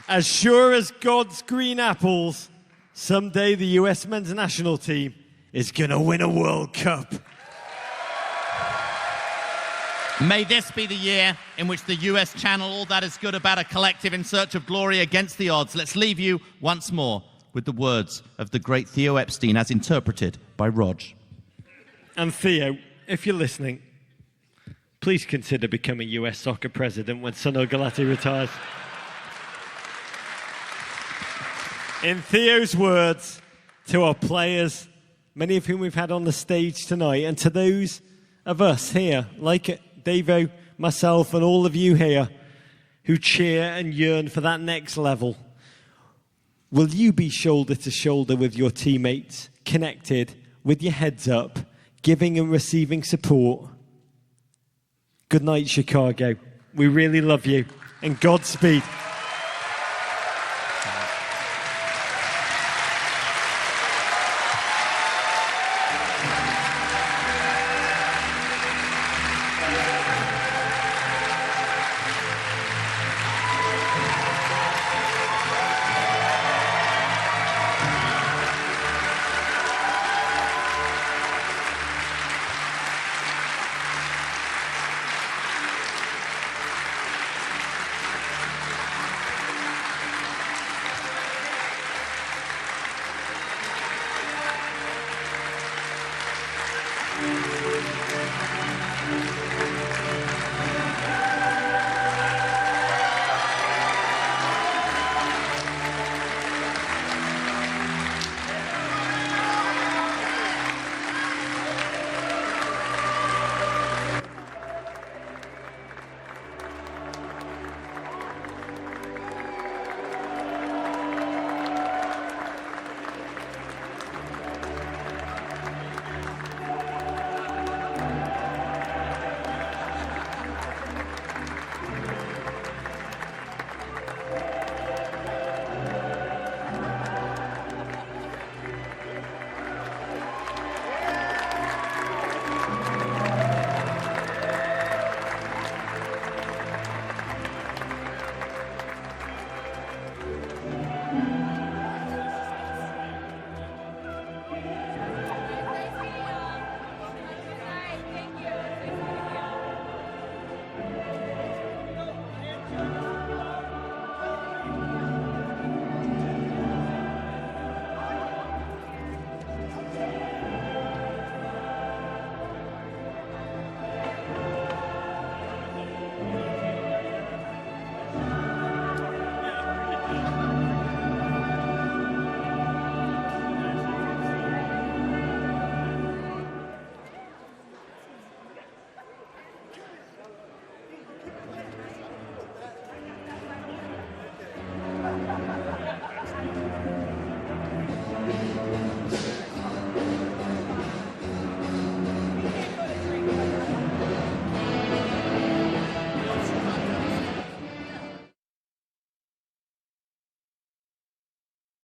[SPEAKER 6] As sure as God's green apples, someday the US men's national team is going to win a World Cup.
[SPEAKER 5] May this be the year in which the US channel all that is good about a collective in search of glory against the odds. Let's leave you once more with the words of the great Theo Epstein as interpreted by Rog.
[SPEAKER 6] And Theo, if you're listening, please consider becoming US soccer president when Sunil Gulati retires. In Theo's words, to our players, many of whom we've had on the stage tonight, and to those of us here, like Davo, myself, and all of you here who cheer and yearn for that next level, will you be shoulder to shoulder with your teammates, connected, with your heads up, giving and receiving support? Good night, Chicago. We really love you, and Godspeed.